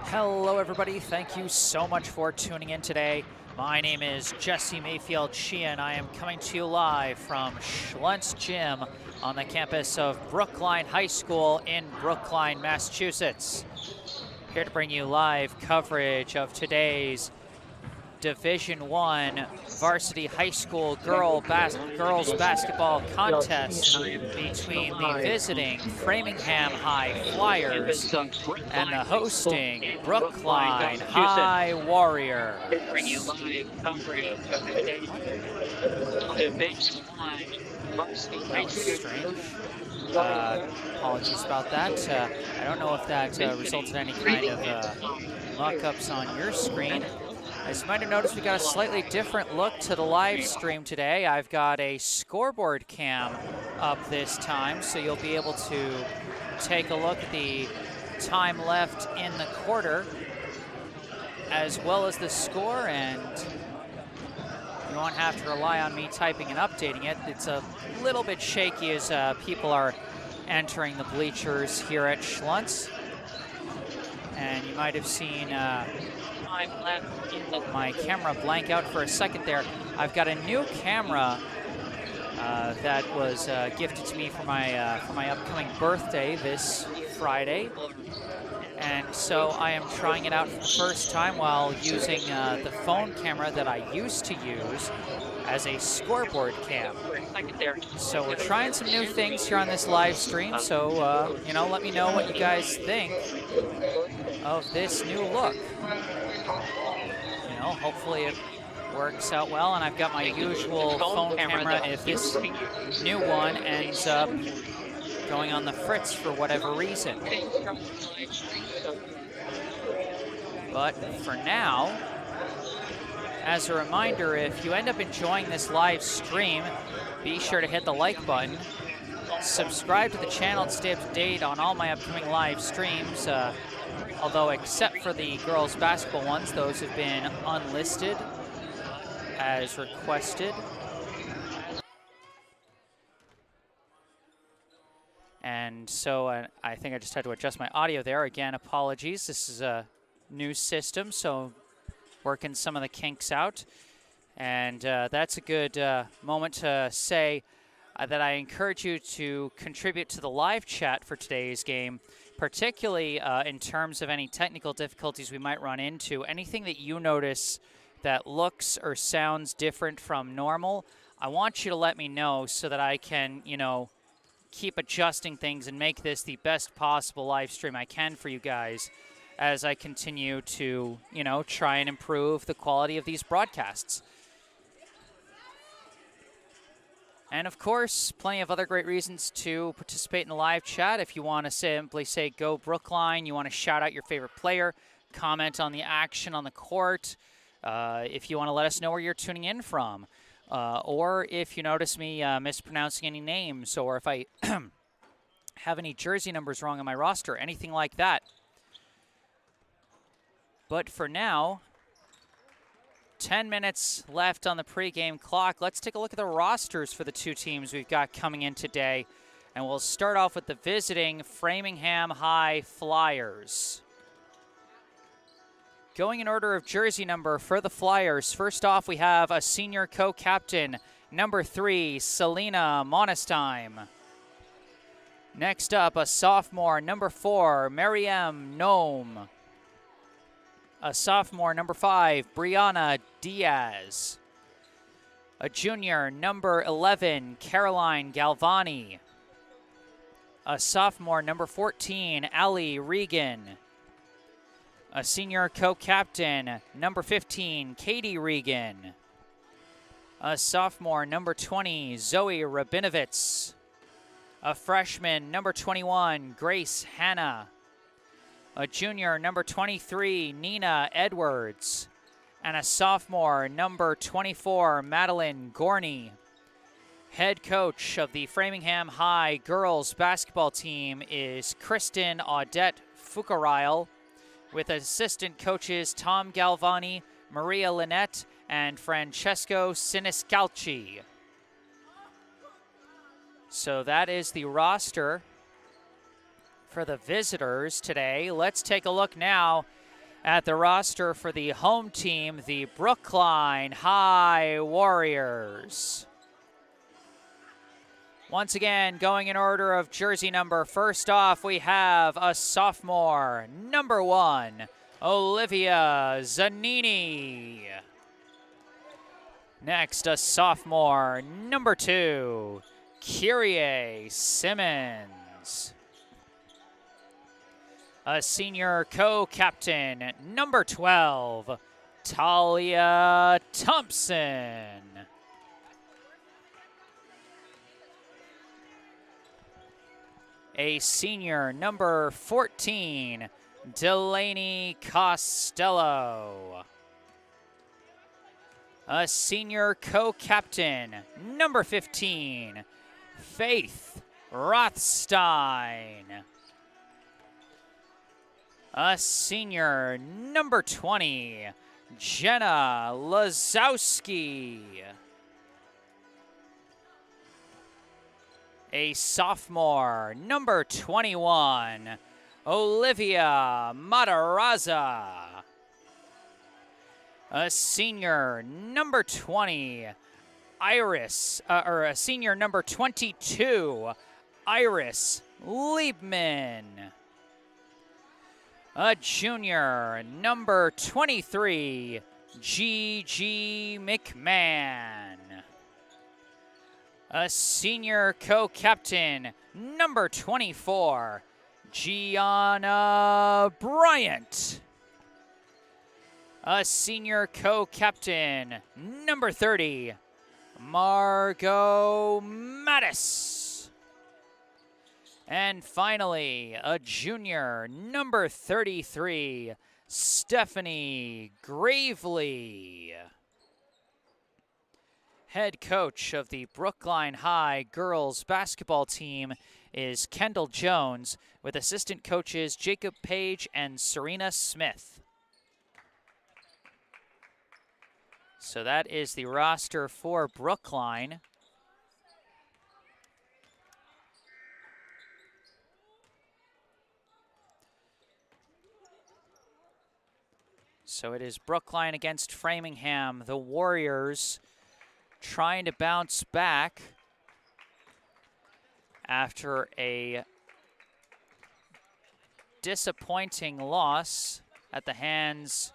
Hello everybody, thank you so much for tuning in today. My name is Jesse Mayfield-Sheehan. I am coming to you live from Schluntz Gym on the campus of Brookline High School in Brookline, Massachusetts. Here to bring you live coverage of today's Division I varsity high school girls basketball contest between the visiting Framingham High Flyers and the hosting Brookline High Warriors. Bring you live coverage of today's Division I varsity high school. Apologies about that. I don't know if that resulted in any kind of mock-ups on your screen. As you might have noticed, we got a slightly different look to the live stream today. I've got a scoreboard cam up this time, so you'll be able to take a look at the time left in the quarter, as well as the score, and you won't have to rely on me typing and updating it. It's a little bit shaky as people are entering the bleachers here at Schluntz. And you might have seen my camera blank out for a second there. I've got a new camera that was gifted to me for my upcoming birthday this Friday. And so I am trying it out for the first time while using the phone camera that I used to use as a scoreboard cam. So we're trying some new things here on this live stream. So, you know, let me know what you guys think of this new look. You know, hopefully it works out well, and I've got my usual phone camera if this new one ends up going on the fritz for whatever reason. But for now, as a reminder, if you end up enjoying this live stream, be sure to hit the like button, subscribe to the channel to stay up to date on all my upcoming live streams, although except for the girls basketball ones, those have been unlisted as requested. And so I think I just had to adjust my audio there. Again, apologies. This is a new system, so working some of the kinks out. And that's a good moment to say that I encourage you to contribute to the live chat for today's game, particularly in terms of any technical difficulties we might run into. Anything that you notice that looks or sounds different from normal, I want you to let me know so that I can, you know, keep adjusting things and make this the best possible live stream I can for you guys as I continue to, you know, try and improve the quality of these broadcasts. And of course, plenty of other great reasons to participate in the live chat. If you want to simply say, go Brookline, you want to shout out your favorite player, comment on the action on the court, if you want to let us know where you're tuning in from, or if you notice me mispronouncing any names, or if I have any jersey numbers wrong on my roster, anything like that. But for now, 10 minutes left on the pregame clock. Let's take a look at the rosters for the two teams we've got coming in today. And we'll start off with the visiting Framingham High Flyers. Going in order of jersey number for the Flyers, first off we have a senior co-captain, number 3, Selena Monestheim. Next up, a sophomore, number 4, Mariam Nome. A sophomore, number 5, Brianna Diaz. A junior, number 11, Caroline Galvani. A sophomore, number 14, Allie Regan. A senior co-captain, number 15, Katie Regan. A sophomore, number 20, Zoe Rabinovitz. A freshman, number 21, Grace Hanna. A junior, number 23, Nina Edwards. And a sophomore, number 24, Madeline Gorney. Head coach of the Framingham High girls basketball team is Kristen Audette Fukarile, with assistant coaches Tom Galvani, Maria Lynette, and Francesco Siniscalchi. So that is the roster for the visitors today. Let's take a look now at the roster for the home team, the Brookline High Warriors. Once again, going in order of jersey number, first off, we have a sophomore, number 1, Olivia Zanini. Next, a sophomore, number 2, Kyrie Simmons. A senior co-captain, number 12, Talia Thompson. A senior, number 14, Delaney Costello. A senior co-captain, number 15, Faith Rothstein. A senior, number 20, Jenna Lazowski. A sophomore, number 21, Olivia Matarazza. A senior, number 20, a senior number 22, Iris Liebman. A junior, number 23, Gigi McMahon. A senior co-captain, number 24, Gianna Bryant. A senior co-captain, number 30, Margot Mattis. And finally, a junior, number 33, Stephanie Gravely. Head coach of the Brookline High girls basketball team is Kendall Jones, with assistant coaches Jacob Page and Serena Smith. So that is the roster for Brookline. So it is Brookline against Framingham. The Warriors trying to bounce back after a disappointing loss at the hands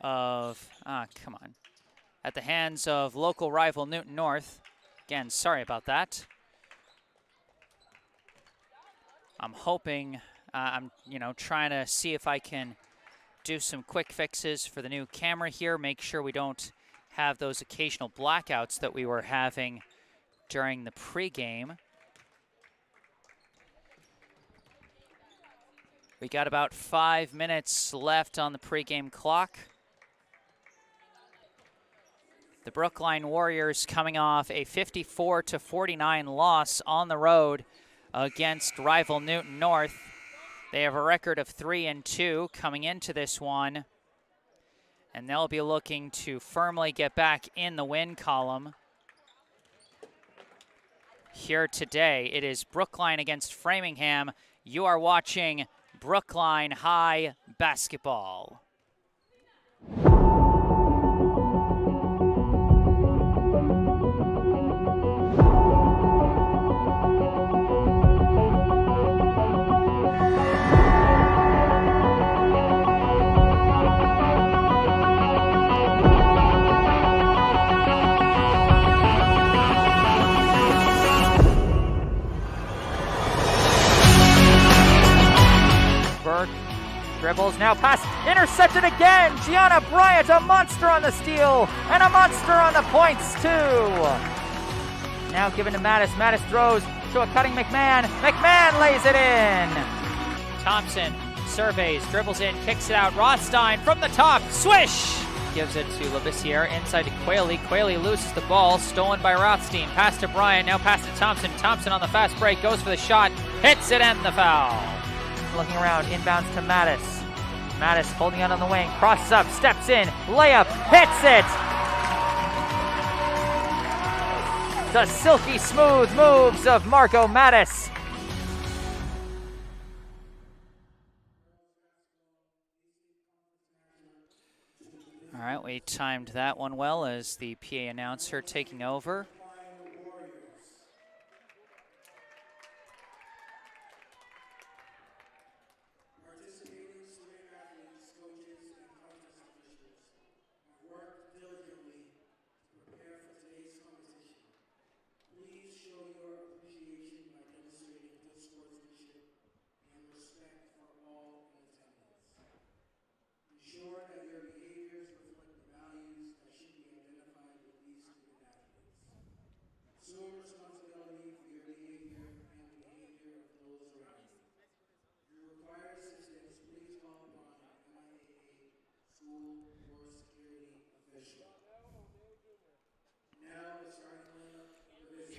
of, at the hands of local rival Newton North. Again, sorry about that. I'm hoping, I'm trying to see if I can do some quick fixes for the new camera here, make sure we don't have those occasional blackouts that we were having during the pregame. We got about 5 minutes left on the pregame clock. The Brookline Warriors coming off a 54-49 loss on the road against rival Newton North. They have a record of 3-2 coming into this one, and they'll be looking to firmly get back in the win column here today. It is Brookline against Framingham. You are watching Brookline High Basketball. Dribbles, now pass, intercepted again. Gianna Bryant, a monster on the steal, and a monster on the points too. Now given to Mattis. Mattis throws to a cutting McMahon. McMahon lays it in. Thompson surveys, dribbles in, kicks it out. Rothstein from the top, swish! Gives it to Labissiere, inside to Quayle. Quayle loses the ball, stolen by Rothstein. Pass to Bryant, now pass to Thompson. Thompson on the fast break, goes for the shot, hits it and the foul. Looking around, inbounds to Mattis. Mattis holding out on the wing, crosses up, steps in, layup, hits it! The silky smooth moves of Marco Mattis. All right, we timed that one well as the PA announcer taking over.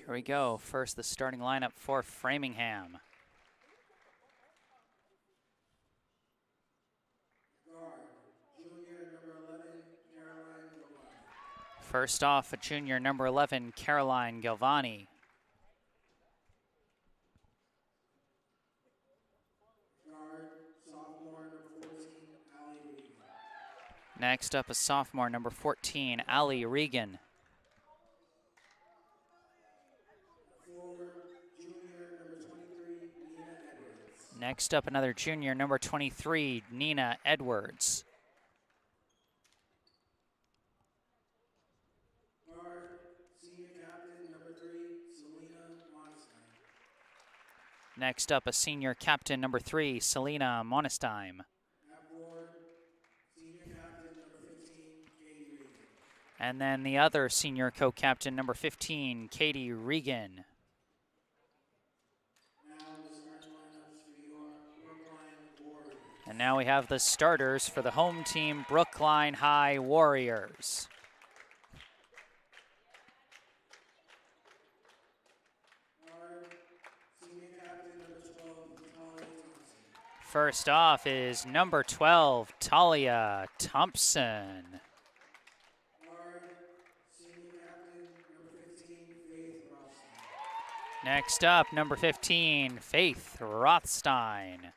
Here we go. First, the starting lineup for Framingham. First off, a junior number 11, Caroline Galvani. Next up, a sophomore number 14, Allie Regan. Next up, another junior, number 23, Nina Edwards. Next up, a senior captain, number 3, Selena Monestein. And then the other senior co-captain, number 15, Katie Regan. And now we have the starters for the home team, Brookline High Warriors. First off is number 12, Talia Thompson. Next up, number 15, Faith Rothstein.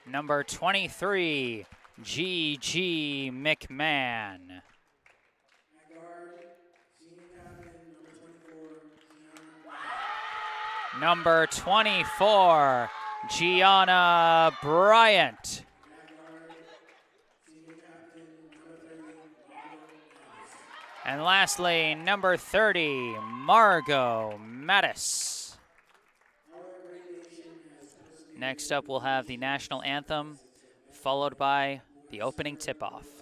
Number 23, G.G. McMahon. Number 24, Gianna Bryant. And lastly, number 30, Margot Mattis. Next up, we'll have the national anthem, followed by the opening tip-off.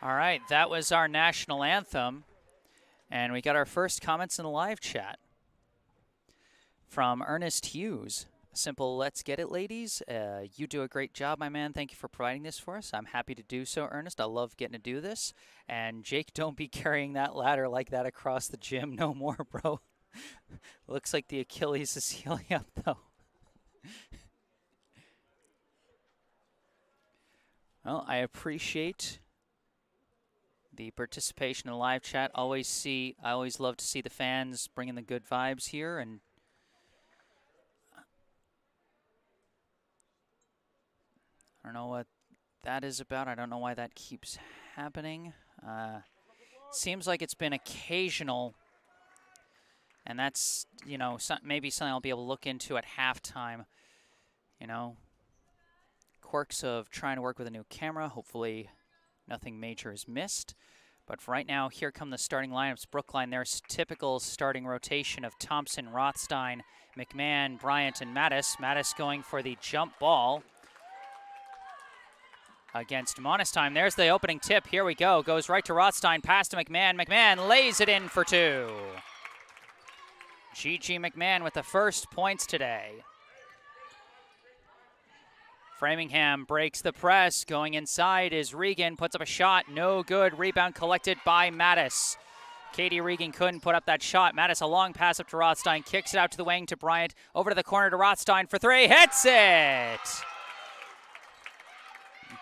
All right, that was our national anthem. And we got our first comments in the live chat from Ernest Hughes. Simple, let's get it, ladies. You do a great job, my man. Thank you for providing this for us. I'm happy to do so, Ernest. I love getting to do this. And Jake, don't be carrying that ladder like that across the gym no more, bro. Looks like the Achilles is healing up, though. Well, I appreciate the participation in the live chat. I always love to see the fans bringing the good vibes here, and I don't know what that is about. I don't know why that keeps happening. Seems like it's been occasional, and that's, you know, maybe something I'll be able to look into at halftime. You know, quirks of trying to work with a new camera. Hopefully nothing major is missed. But for right now, here come the starting lineups. Brookline, their typical starting rotation of Thompson, Rothstein, McMahon, Bryant, and Mattis. Mattis going for the jump ball against Monestein. There's the opening tip. Here we go. Goes right to Rothstein, pass to McMahon. McMahon lays it in for two. G.G. McMahon with the first points today. Framingham breaks the press. Going inside is Regan. Puts up a shot. No good. Rebound collected by Mattis. Katie Regan couldn't put up that shot. Mattis, a long pass up to Rothstein. Kicks it out to the wing to Bryant. Over to the corner to Rothstein for three. Hits it!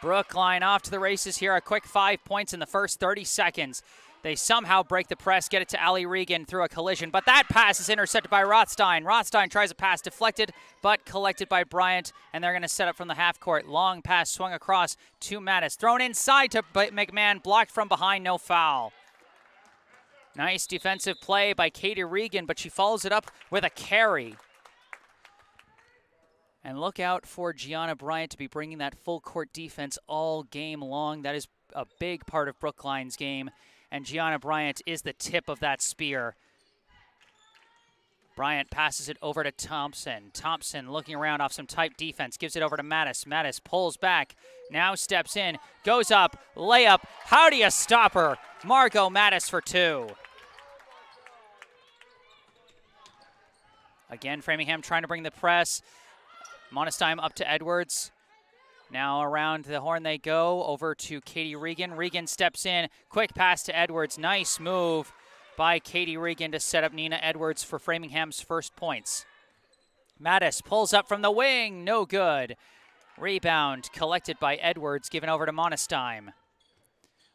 Brookline off to the races here. A quick 5 points in the first 30 seconds. They somehow break the press, get it to Ali Regan through a collision, but that pass is intercepted by Rothstein. Rothstein tries a pass deflected, but collected by Bryant, and they're going to set up from the half court. Long pass swung across to Mattis. Thrown inside to McMahon, blocked from behind, no foul. Nice defensive play by Katie Regan, but she follows it up with a carry. And look out for Gianna Bryant to be bringing that full court defense all game long. That is a big part of Brookline's game. And Gianna Bryant is the tip of that spear. Bryant passes it over to Thompson. Thompson looking around off some tight defense. Gives it over to Mattis. Mattis pulls back. Now steps in. Goes up. Layup. How do you stop her? Margot Mattis for two. Again, Framingham trying to bring the press. Monestein up to Edwards. Now around the horn they go, over to Katie Regan. Regan steps in, quick pass to Edwards. Nice move by Katie Regan to set up Nina Edwards for Framingham's first points. Mattis pulls up from the wing, no good. Rebound collected by Edwards, given over to Monestein.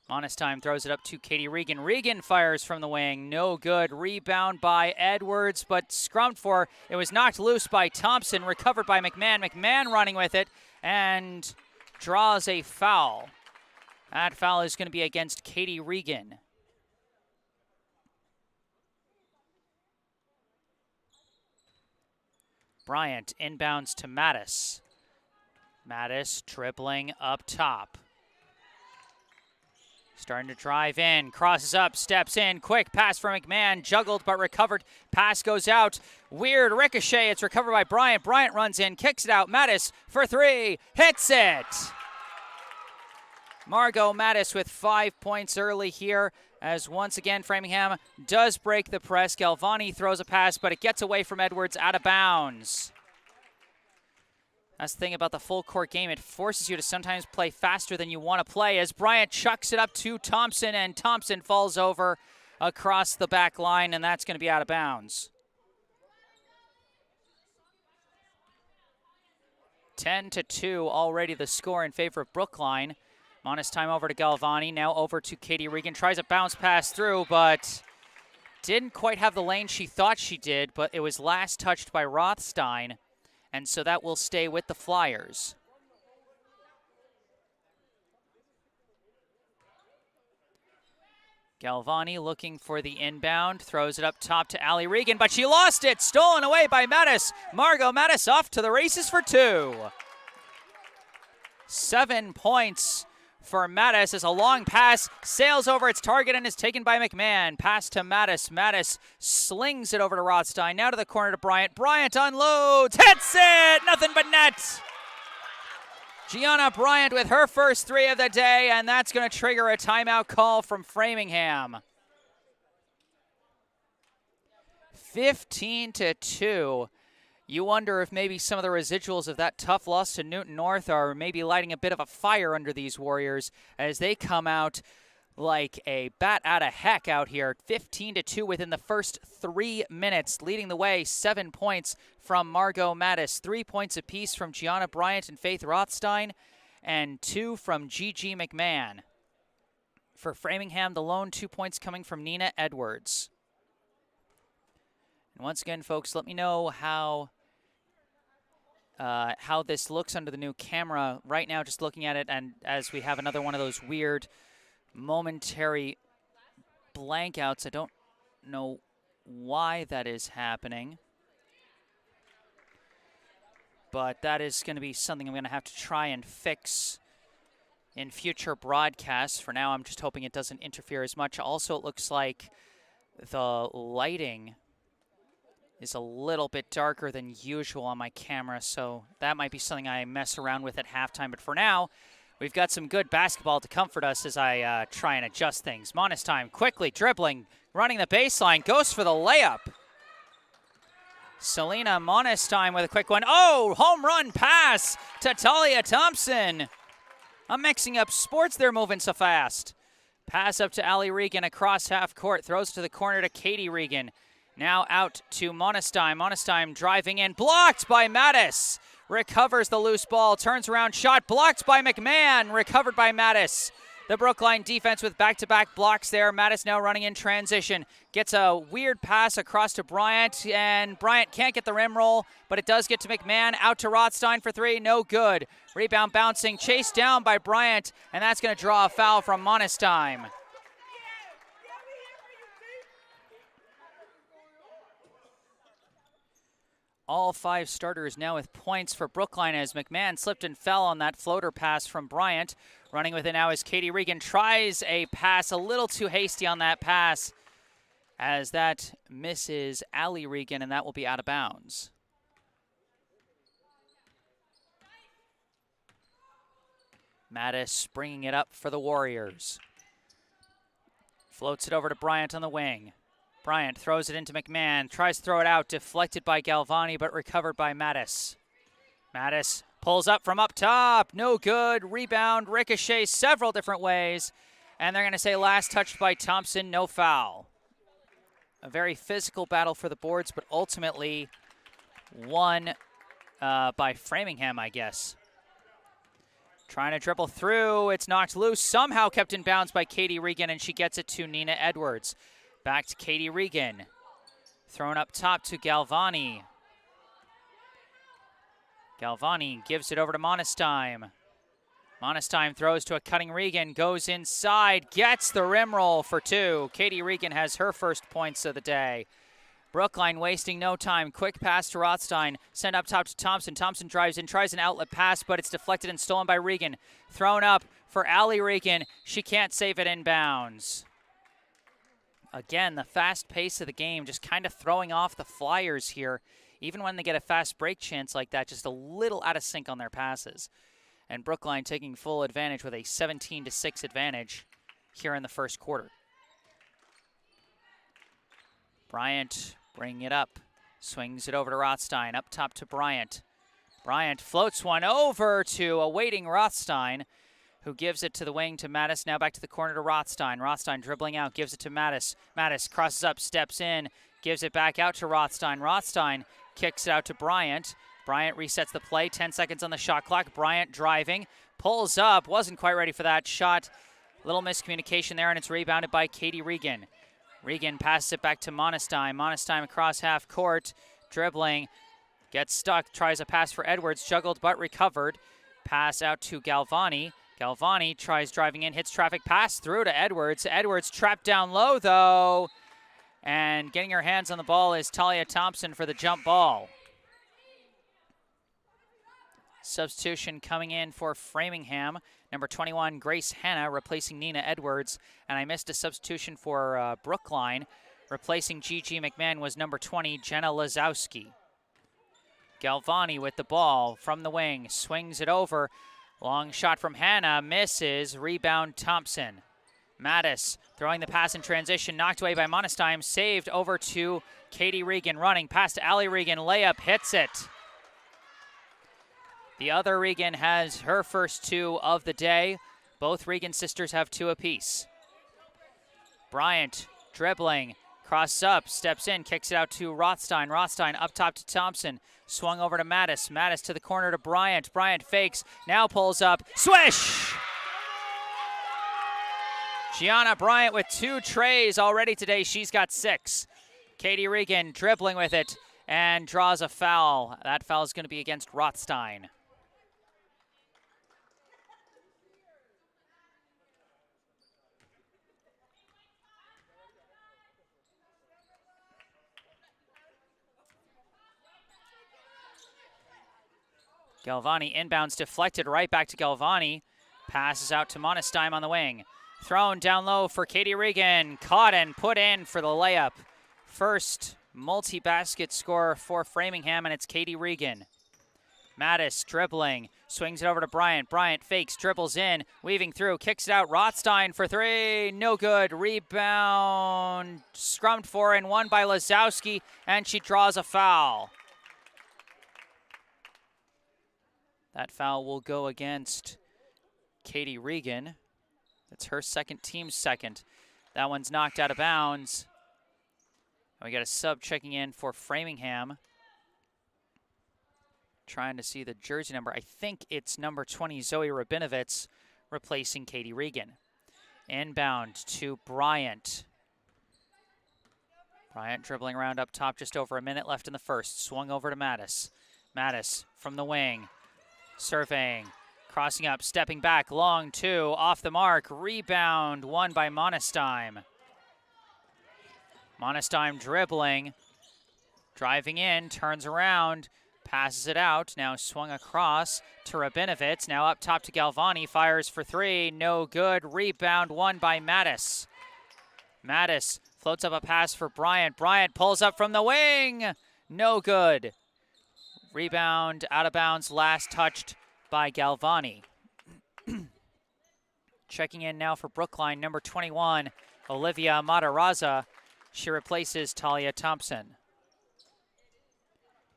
Monestein throws it up to Katie Regan. Regan fires from the wing, no good. Rebound by Edwards, but scrummed for. It was knocked loose by Thompson, recovered by McMahon. McMahon running with it and draws a foul. That foul is going to be against Katie Regan. Bryant inbounds to Mattis. Mattis dribbling up top. Starting to drive in, crosses up, steps in, quick pass from McMahon, juggled but recovered. Pass goes out, weird ricochet, it's recovered by Bryant. Bryant runs in, kicks it out, Mattis for three, hits it! Margot Mattis with 5 points early here, as once again Framingham does break the press. Galvani throws a pass, but it gets away from Edwards, out of bounds. That's the thing about the full court game. It forces you to sometimes play faster than you want to play, as Bryant chucks it up to Thompson, and Thompson falls over across the back line, and that's going to be out of bounds. 10-2 already the score in favor of Brookline. Monestein over to Galvani, now over to Katie Regan. Tries a bounce pass through, but didn't quite have the lane she thought she did, but it was last touched by Rothstein. And so that will stay with the Flyers. Galvani looking for the inbound, throws it up top to Ali Regan, but she lost it, stolen away by Mattis. Margot Mattis off to the races for two. 7 points for Mattis as a long pass sails over its target and is taken by McMahon. Pass to Mattis. Mattis slings it over to Rothstein. Now to the corner to Bryant. Bryant unloads. Hits it! Nothing but net. Gianna Bryant with her first 3 of the day, and that's going to trigger a timeout call from Framingham. 15-2. You wonder if maybe some of the residuals of that tough loss to Newton North are maybe lighting a bit of a fire under these Warriors as they come out like a bat out of heck out here. 15-2 within the first 3 minutes. Leading the way, 7 points from Margot Mattis, 3 points apiece from Gianna Bryant and Faith Rothstein, and 2 from Gigi McMahon. For Framingham, the lone 2 points coming from Nina Edwards. And once again, folks, let me know how this looks under the new camera. Right now, just looking at it, and as we have another one of those weird momentary blankouts. I don't know why that is happening, but that is going to be something I'm going to have to try and fix in future broadcasts. For now, I'm just hoping it doesn't interfere as much. Also, it looks like the lighting is a little bit darker than usual on my camera, so that might be something I mess around with at halftime. But for now, we've got some good basketball to comfort us as I try and adjust things. Monestein quickly dribbling, running the baseline, goes for the layup. Selena Monestein with a quick one. Oh, home run pass to Talia Thompson. I'm mixing up sports, they're moving so fast. Pass up to Allie Regan across half court, throws to the corner to Katie Regan. Now out to Monestein. Monestein driving in, blocked by Mattis. Recovers the loose ball, turns around, shot blocked by McMahon, recovered by Mattis. The Brookline defense with back-to-back blocks there. Mattis now running in transition. Gets a weird pass across to Bryant, and Bryant can't get the rim roll, but it does get to McMahon. Out to Rothstein for 3, no good. Rebound bouncing, chased down by Bryant, and that's going to draw a foul from Monestein. All 5 starters now with points for Brookline as McMahon slipped and fell on that floater pass from Bryant. Running with it now is Katie Regan. Tries a pass, a little too hasty on that pass as that misses Allie Regan, and that will be out of bounds. Mattis bringing it up for the Warriors. Floats it over to Bryant on the wing. Bryant throws it into McMahon, tries to throw it out, deflected by Galvani, but recovered by Mattis. Mattis pulls up from up top, no good. Rebound, ricochet several different ways, and they're going to say last touched by Thompson, no foul. A very physical battle for the boards, but ultimately won by Framingham, I guess. Trying to dribble through, it's knocked loose, somehow kept in bounds by Katie Regan, and she gets it to Nina Edwards. Back to Katie Regan. Thrown up top to Galvani. Galvani gives it over to Monestein. Monestein throws to a cutting Regan, goes inside, gets the rim roll for 2. Katie Regan has her first points of the day. Brookline wasting no time. Quick pass to Rothstein. Send up top to Thompson. Thompson drives in, tries an outlet pass, but it's deflected and stolen by Regan. Thrown up for Allie Regan. She can't save it inbounds. Again, the fast pace of the game just kind of throwing off the Flyers here. Even when they get a fast break chance like that, just a little out of sync on their passes. And Brookline taking full advantage with a 17-6 advantage here in the first quarter. Bryant bringing it up. Swings it over to Rothstein. Up top to Bryant. Bryant floats one over to a waiting Rothstein, who gives it to the wing to Mattis. Now back to the corner to Rothstein. Rothstein dribbling out, gives it to Mattis. Mattis crosses up, steps in, gives it back out to Rothstein. Rothstein kicks it out to Bryant. Bryant resets the play, 10 seconds on the shot clock. Bryant driving, pulls up, wasn't quite ready for that shot. Little miscommunication there, and it's rebounded by Katie Regan. Regan passes it back to Monestein. Monestein across half court, dribbling, gets stuck, tries a pass for Edwards, juggled but recovered. Pass out to Galvani. Galvani tries driving in, hits traffic, pass through to Edwards. Edwards trapped down low, though. And getting her hands on the ball is Talia Thompson for the jump ball. Substitution coming in for Framingham. Number 21, Grace Hanna, replacing Nina Edwards. And I missed a substitution for Brookline. Replacing Gigi McMahon was number 20, Jenna Lazowski. Galvani with the ball from the wing, swings it over. Long shot from Hannah, misses. Rebound Thompson. Mattis throwing the pass in transition, knocked away by Monestein, saved over to Katie Regan, running past to Allie Regan, layup, hits it. The other Regan has her first 2 of the day. Both Regan sisters have 2 apiece. Bryant dribbling, crosses up, steps in, kicks it out to Rothstein. Rothstein up top to Thompson, swung over to Mattis. Mattis to the corner to Bryant. Bryant fakes, now pulls up, swish! Gianna Bryant with 2 trays already today. She's got 6. Katie Regan dribbling with it and draws a foul. That foul is going to be against Rothstein. Galvani inbounds, deflected right back to Galvani. Passes out to Monestein on the wing. Thrown down low for Katie Regan. Caught and put in for the layup. First multi-basket scorer for Framingham, and it's Katie Regan. Mattis dribbling, swings it over to Bryant. Bryant fakes, dribbles in, weaving through, kicks it out. Rothstein for 3, no good. Rebound, scrummed for and won by Lazowski, and she draws a foul. That foul will go against Katie Regan. That's her second, team's second. That one's knocked out of bounds. And we got a sub checking in for Framingham. Trying to see the jersey number. I think it's number 20, Zoe Rabinovitz, replacing Katie Regan. Inbound to Bryant. Bryant dribbling around up top, just over a minute left in the first. Swung over to Mattis. Mattis from the wing. Surveying, crossing up, stepping back, long 2, off the mark, rebound, won by Monestein. Monestein dribbling, driving in, turns around, passes it out, now swung across to Rabinovitz, now up top to Galvani, fires for 3, no good, rebound, won by Mattis. Mattis floats up a pass for Bryant, Bryant pulls up from the wing, no good. Rebound, out of bounds, last touched by Galvani. Checking in now for Brookline, number 21, Olivia Matarazza. She replaces Talia Thompson.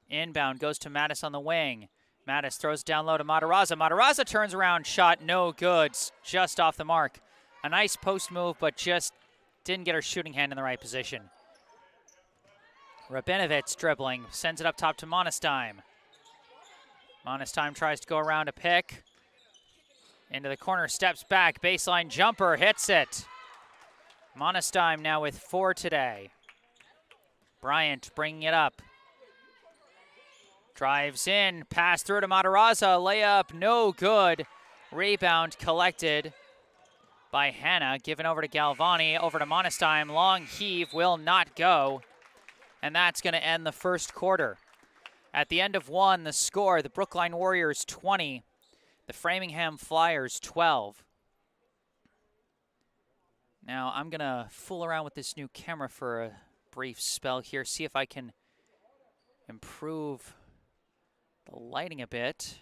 Inbound goes to Mattis on the wing. Mattis throws down low to Matarazza. Matarazza turns around, shot no good, just off the mark. A nice post move, but just didn't get her shooting hand in the right position. Rabinovitz dribbling, sends it up top to Monestein. Monestein tries to go around a pick. Into the corner, steps back, baseline jumper, hits it. Monestein now with 4 today. Bryant bringing it up. Drives in, pass through to Matarazza, layup, no good. Rebound collected by Hannah, given over to Galvani, over to Monestein. Long heave will not go. And that's going to end the first quarter. At the end of 1, the score, the Brookline Warriors 20, the Framingham Flyers 12. Now I'm going to fool around with this new camera for a brief spell here, see if I can improve the lighting a bit.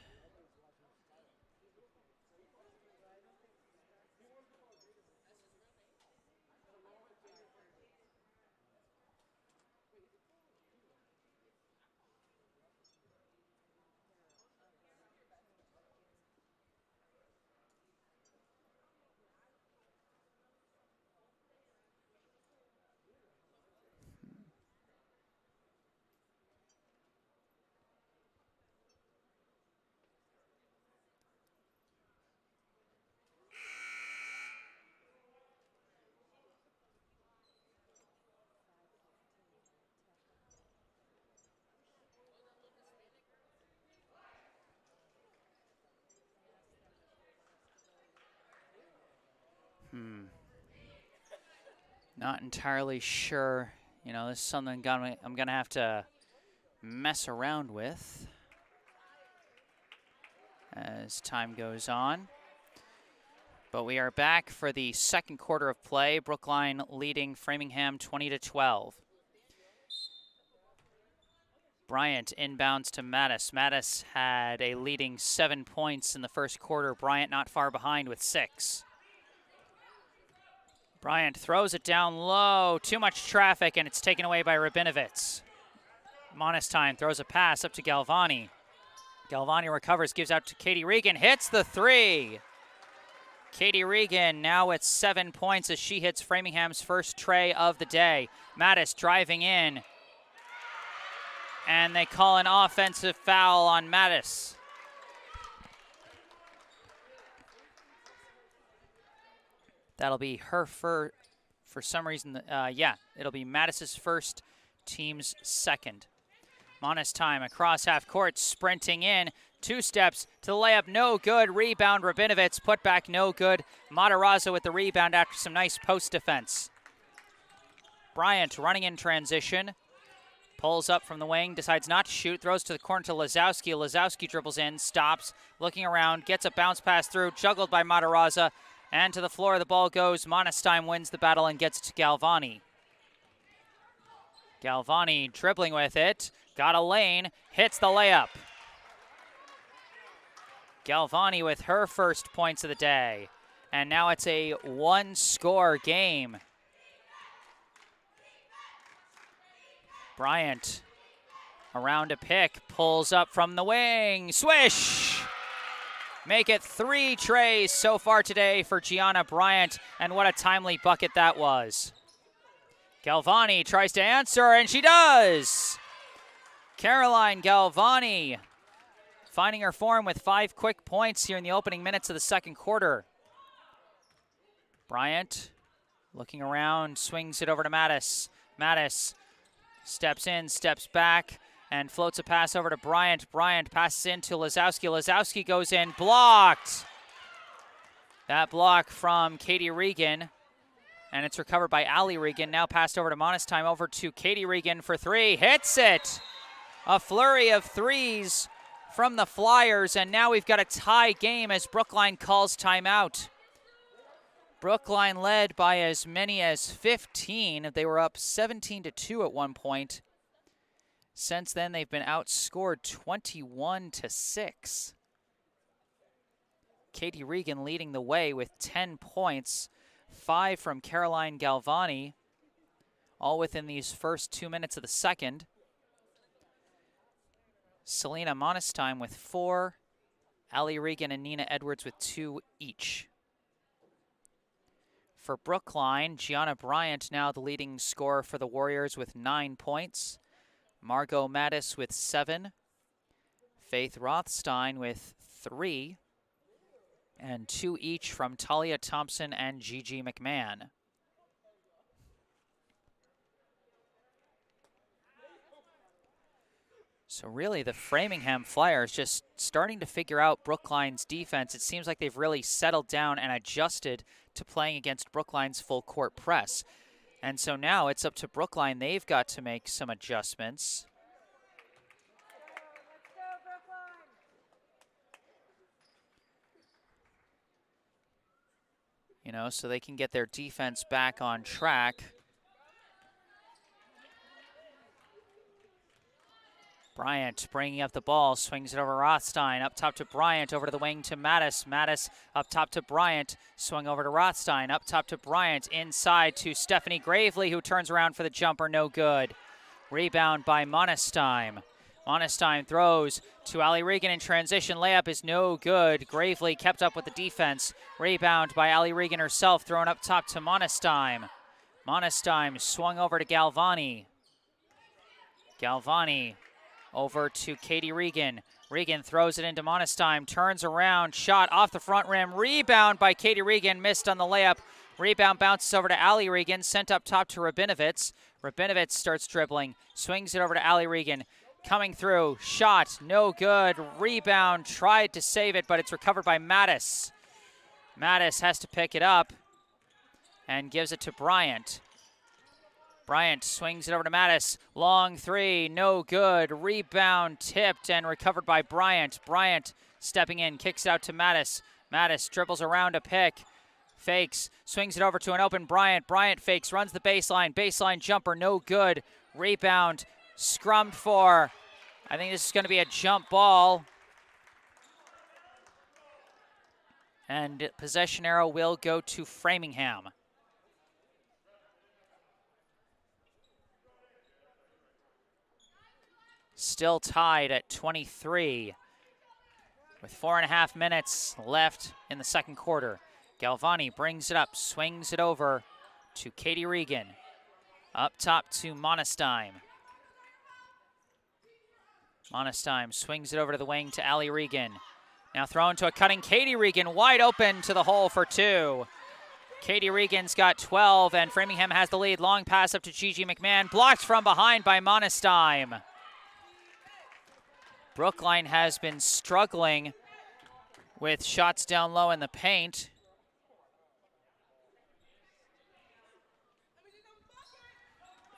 Not entirely sure. You know, this is something I'm gonna have to mess around with as time goes on. But we are back for the second quarter of play. Brookline leading Framingham 20-12. Bryant inbounds to Mattis. Mattis had a leading 7 points in the first quarter. Bryant not far behind with 6. Bryant throws it down low. Too much traffic, and it's taken away by Rabinovitz. Monestein throws a pass up to Galvani. Galvani recovers, gives out to Katie Regan, hits the 3. Katie Regan now with 7 points as she hits Framingham's first tray of the day. Mattis driving in, and they call an offensive foul on Mattis. That'll be her for some reason. It'll be Mattis's first, team's second. Monestein across half court, sprinting in. 2 steps to the layup, no good. Rebound, Rabinovitz, put back, no good. Matarazzo with the rebound after some nice post defense. Bryant running in transition. Pulls up from the wing, decides not to shoot, throws to the corner to Lazowski. Lazowski dribbles in, stops, looking around, gets a bounce pass through, juggled by Matarazzo. And to the floor the ball goes. Monestein wins the battle and gets it to Galvani. Galvani dribbling with it. Got a lane. Hits the layup. Galvani with her first points of the day. And now it's a 1-score game. Bryant around a pick. Pulls up from the wing. Swish! Make it 3 trays so far today for Gianna Bryant, and what a timely bucket that was. Galvani tries to answer, and she does! Caroline Galvani finding her form with 5 quick points here in the opening minutes of the second quarter. Bryant looking around, swings it over to Mattis. Mattis steps in, steps back, and floats a pass over to Bryant. Bryant passes in to Lazowski. Lazowski goes in, blocked. That block from Katie Regan, and it's recovered by Allie Regan. Now passed over to Monestein, over to Katie Regan for 3. Hits it! A flurry of 3s from the Flyers, and now we've got a tie game as Brookline calls timeout. Brookline led by as many as 15. They were up 17-2 at one point. Since then, they've been outscored 21-6. Katie Regan leading the way with 10 points, 5 from Caroline Galvani, all within these first 2 minutes of the second. Selena Monestein with 4, Allie Regan and Nina Edwards with 2 each. For Brookline, Gianna Bryant now the leading scorer for the Warriors with 9 points. Margot Mattis with 7, Faith Rothstein with 3, and 2 each from Talia Thompson and Gigi McMahon. So really the Framingham Flyers just starting to figure out Brookline's defense. It seems like they've really settled down and adjusted to playing against Brookline's full court press. And so now it's up to Brookline. They've got to make some adjustments. You know, so they can get their defense back on track. Bryant bringing up the ball, swings it over Rothstein, up top to Bryant, over to the wing to Mattis. Mattis up top to Bryant, swung over to Rothstein, up top to Bryant, inside to Stephanie Gravely, who turns around for the jumper, no good. Rebound by Monestein. Monestein throws to Allie Regan in transition, layup is no good. Gravely kept up with the defense. Rebound by Allie Regan herself, thrown up top to Monestein. Monestein swung over to Galvani. Galvani over to Katie Regan. Regan throws it into Monestein, turns around, shot off the front rim. Rebound by Katie Regan, missed on the layup. Rebound bounces over to Allie Regan, sent up top to Rabinovitz. Rabinovitz starts dribbling, swings it over to Allie Regan. Coming through, shot, no good. Rebound, tried to save it, but it's recovered by Mattis. Mattis has to pick it up and gives it to Bryant. Bryant swings it over to Mattis. Long 3, no good. Rebound tipped and recovered by Bryant. Bryant stepping in, kicks it out to Mattis. Mattis dribbles around a pick. Fakes, swings it over to an open Bryant. Bryant fakes, runs the baseline. Baseline jumper, no good. Rebound, scrummed for I think this is going to be a jump ball. And possession arrow will go to Framingham. Still tied at 23 with 4.5 minutes left in the second quarter. Galvani brings it up, swings it over to Katie Regan. Up top to Monestein. Monestein swings it over to the wing to Allie Regan. Now thrown to a cutting Katie Regan, wide open to the hole for 2. Katie Regan's got 12, and Framingham has the lead. Long pass up to Gigi McMahon, blocked from behind by Monestein. Brookline has been struggling with shots down low in the paint.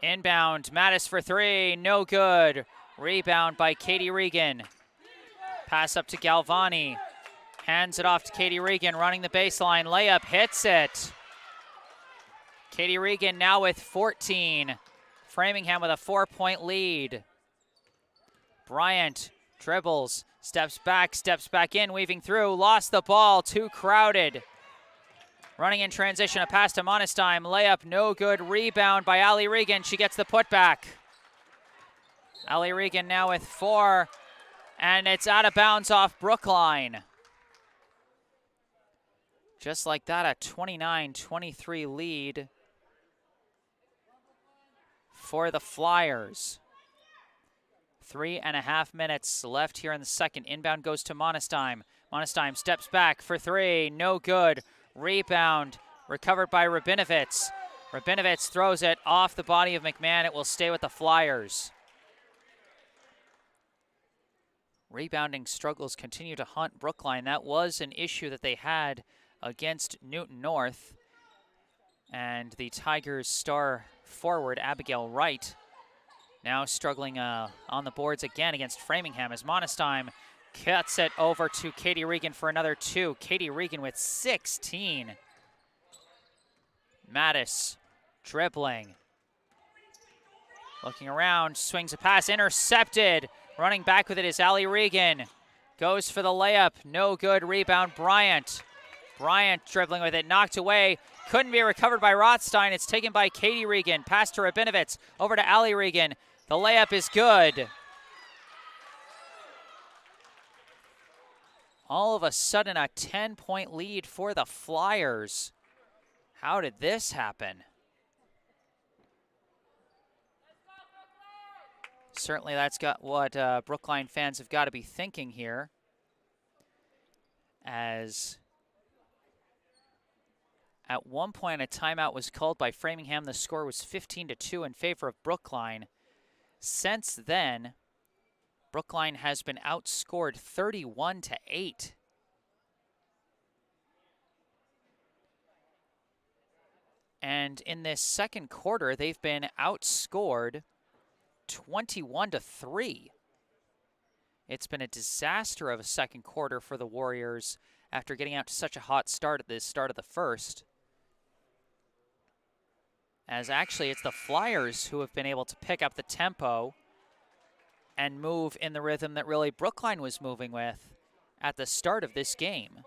Inbound, Mattis for 3, no good. Rebound by Katie Regan. Pass up to Galvani. Hands it off to Katie Regan, running the baseline. Layup, hits it. Katie Regan now with 14. Framingham with a 4-point lead. Bryant dribbles, steps back in, weaving through. Lost the ball, too crowded. Running in transition, a pass to Monestein. Layup, no good. Rebound by Allie Regan. She gets the putback. Allie Regan now with 4. And it's out of bounds off Brookline. Just like that, a 29-23 lead for the Flyers. 3.5 minutes left here in the second. Inbound goes to Monestein. Monestein steps back for 3, no good. Rebound, recovered by Rabinovitz. Rabinovitz throws it off the body of McMahon. It will stay with the Flyers. Rebounding struggles continue to haunt Brookline. That was an issue that they had against Newton North. And the Tigers' star forward, Abigail Wright, now struggling on the boards again against Framingham as Monestein cuts it over to Katie Regan for another 2. Katie Regan with 16. Mattis dribbling. Looking around, swings a pass, intercepted. Running back with it is Allie Regan. Goes for the layup, no good. Rebound, Bryant. Bryant dribbling with it, knocked away. Couldn't be recovered by Rothstein. It's taken by Katie Regan. Pass to Rabinovitz, over to Allie Regan. The layup is good. All of a sudden, a 10-point lead for the Flyers. How did this happen? Certainly that's got what Brookline fans have got to be thinking here. As at one point a timeout was called by Framingham. The score was 15-2 in favor of Brookline. Since then, Brookline has been outscored 31-8. And in this second quarter, they've been outscored 21-3. It's been a disaster of a second quarter for the Warriors after getting out to such a hot start at the start of the first. As actually it's the Flyers who have been able to pick up the tempo and move in the rhythm that really Brookline was moving with at the start of this game.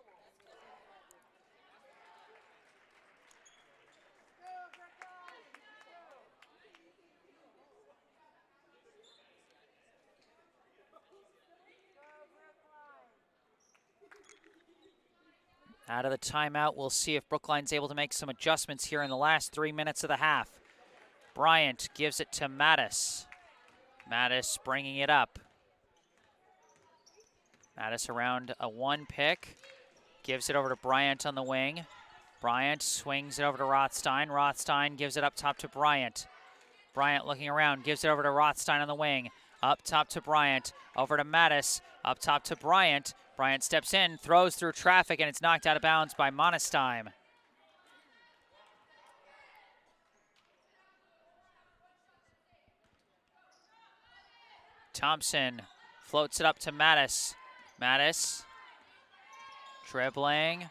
Out of the timeout, we'll see if Brookline's able to make some adjustments here in the last 3 minutes of the half. Bryant gives it to Mattis. Mattis bringing it up. Mattis around a 1 pick. Gives it over to Bryant on the wing. Bryant swings it over to Rothstein. Rothstein gives it up top to Bryant. Bryant looking around, gives it over to Rothstein on the wing. Up top to Bryant, over to Mattis. Up top to Bryant. Bryant steps in, throws through traffic, and it's knocked out of bounds by Monestein. Thompson floats it up to Mattis. Mattis dribbling,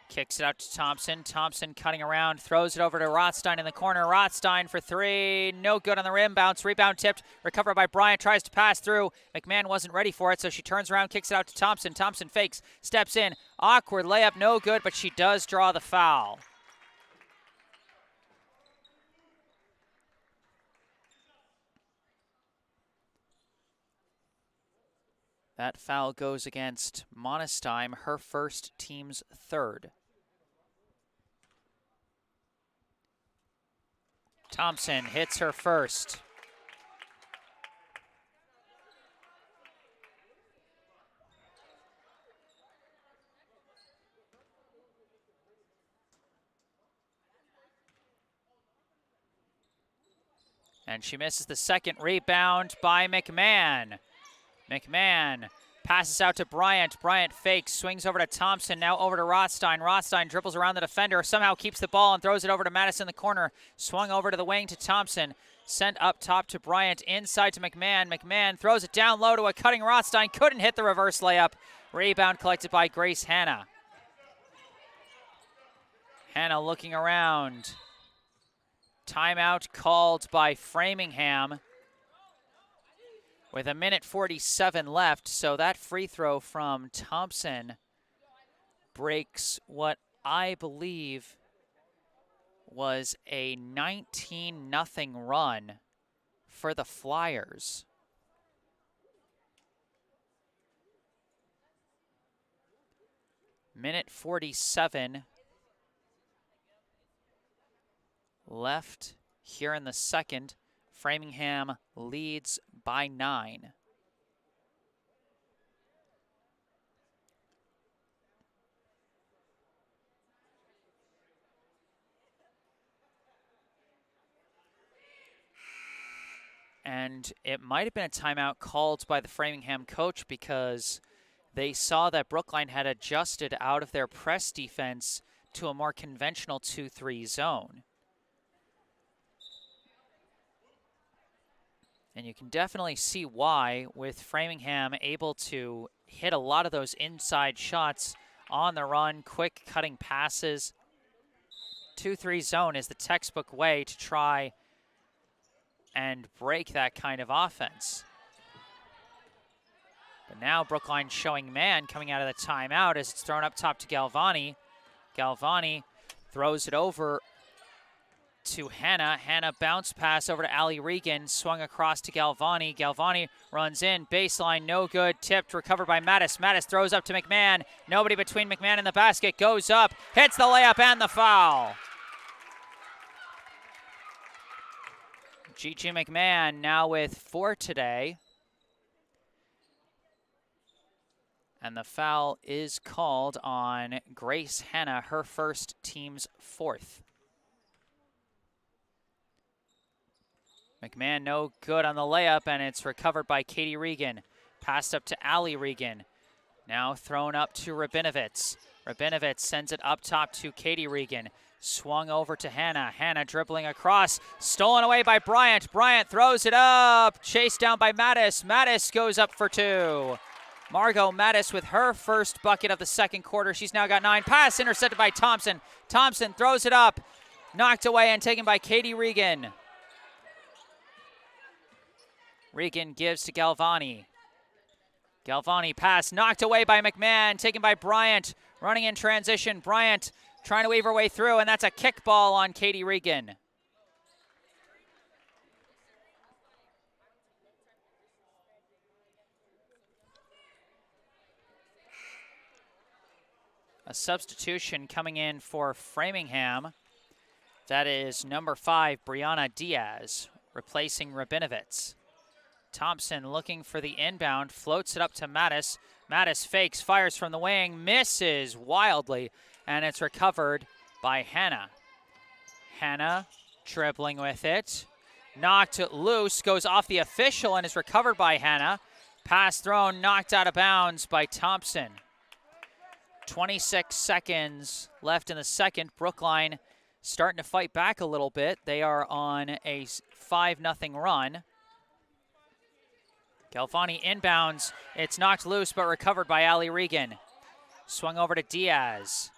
Kicks it out to Thompson. Thompson cutting around, throws it over to Rothstein in the corner. Rothstein for three. No good on the rim. Bounce. Rebound tipped. Recovered by Bryant. Tries to pass through. McMahon wasn't ready for it, so she turns around, kicks it out to Thompson. Thompson fakes, steps in. Awkward layup. No good, but she does draw the foul. That foul goes against Monestheim, her first, team's third. Thompson hits her first. And she misses the second. Rebound by McMahon. McMahon passes out to Bryant. Bryant fakes, swings over to Thompson, now over to Rothstein. Rothstein dribbles around the defender, somehow keeps the ball and throws it over to Madison in the corner. Swung over to the wing to Thompson. Sent up top to Bryant, inside to McMahon. McMahon throws it down low to a cutting Rothstein. Couldn't hit the reverse layup. Rebound collected by Grace Hanna. Hanna looking around. Timeout called by Framingham with 1:47 left, so that free throw from Thompson breaks what I believe was a 19-0 run for the Flyers. Minute 47 left here in the second. Framingham leads by 9. And it might have been a timeout called by the Framingham coach because they saw that Brookline had adjusted out of their press defense to a more conventional 2-3 zone. And you can definitely see why, with Framingham able to hit a lot of those inside shots on the run, quick cutting passes. 2-3 zone is the textbook way to try and break that kind of offense. But now Brookline showing man coming out of the timeout as it's thrown up top to Galvani. Galvani throws it over to Hanna. Hanna bounce pass over to Ali Regan, swung across to Galvani. Galvani runs in, baseline, no good, tipped, recovered by Mattis. Mattis throws up to McMahon. Nobody between McMahon and the basket, goes up, hits the layup and the foul. Gigi McMahon now with 4 today. And the foul is called on Grace Hanna, her first, team's 4th. McMahon no good on the layup, and it's recovered by Katie Regan. Passed up to Ali Regan. Now thrown up to Rabinovitz. Rabinovitz sends it up top to Katie Regan. Swung over to Hanna. Hanna dribbling across. Stolen away by Bryant. Bryant throws it up. Chased down by Mattis. Mattis goes up for 2. Margot Mattis with her first bucket of the second quarter. She's now got 9. Pass intercepted by Thompson. Thompson throws it up. Knocked away and taken by Katie Regan. Regan gives to Galvani. Galvani pass knocked away by McMahon, taken by Bryant. Running in transition. Bryant trying to weave her way through, and that's a kickball on Katie Regan. A substitution coming in for Framingham. That is number 5, Brianna Diaz, replacing Rabinovitz. Thompson looking for the inbound, floats it up to Mattis. Mattis fakes, fires from the wing, misses wildly, and it's recovered by Hanna. Hanna dribbling with it. Knocked loose, goes off the official and is recovered by Hanna. Pass thrown, knocked out of bounds by Thompson. 26 seconds left in the second. Brookline starting to fight back a little bit. They are on a 5-0 run. Galvani inbounds. It's knocked loose but recovered by Ali Regan. Swung over to Diaz.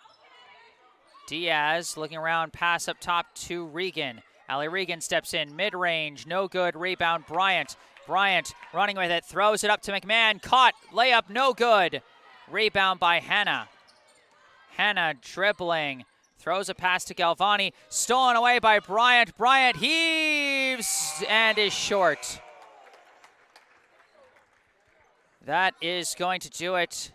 Diaz looking around, pass up top to Regan. Allie Regan steps in, mid-range, no good, rebound, Bryant. Bryant running with it, throws it up to McMahon, caught, layup, no good. Rebound by Hannah. Hannah dribbling, throws a pass to Galvani, stolen away by Bryant. Bryant heaves and is short. That is going to do it.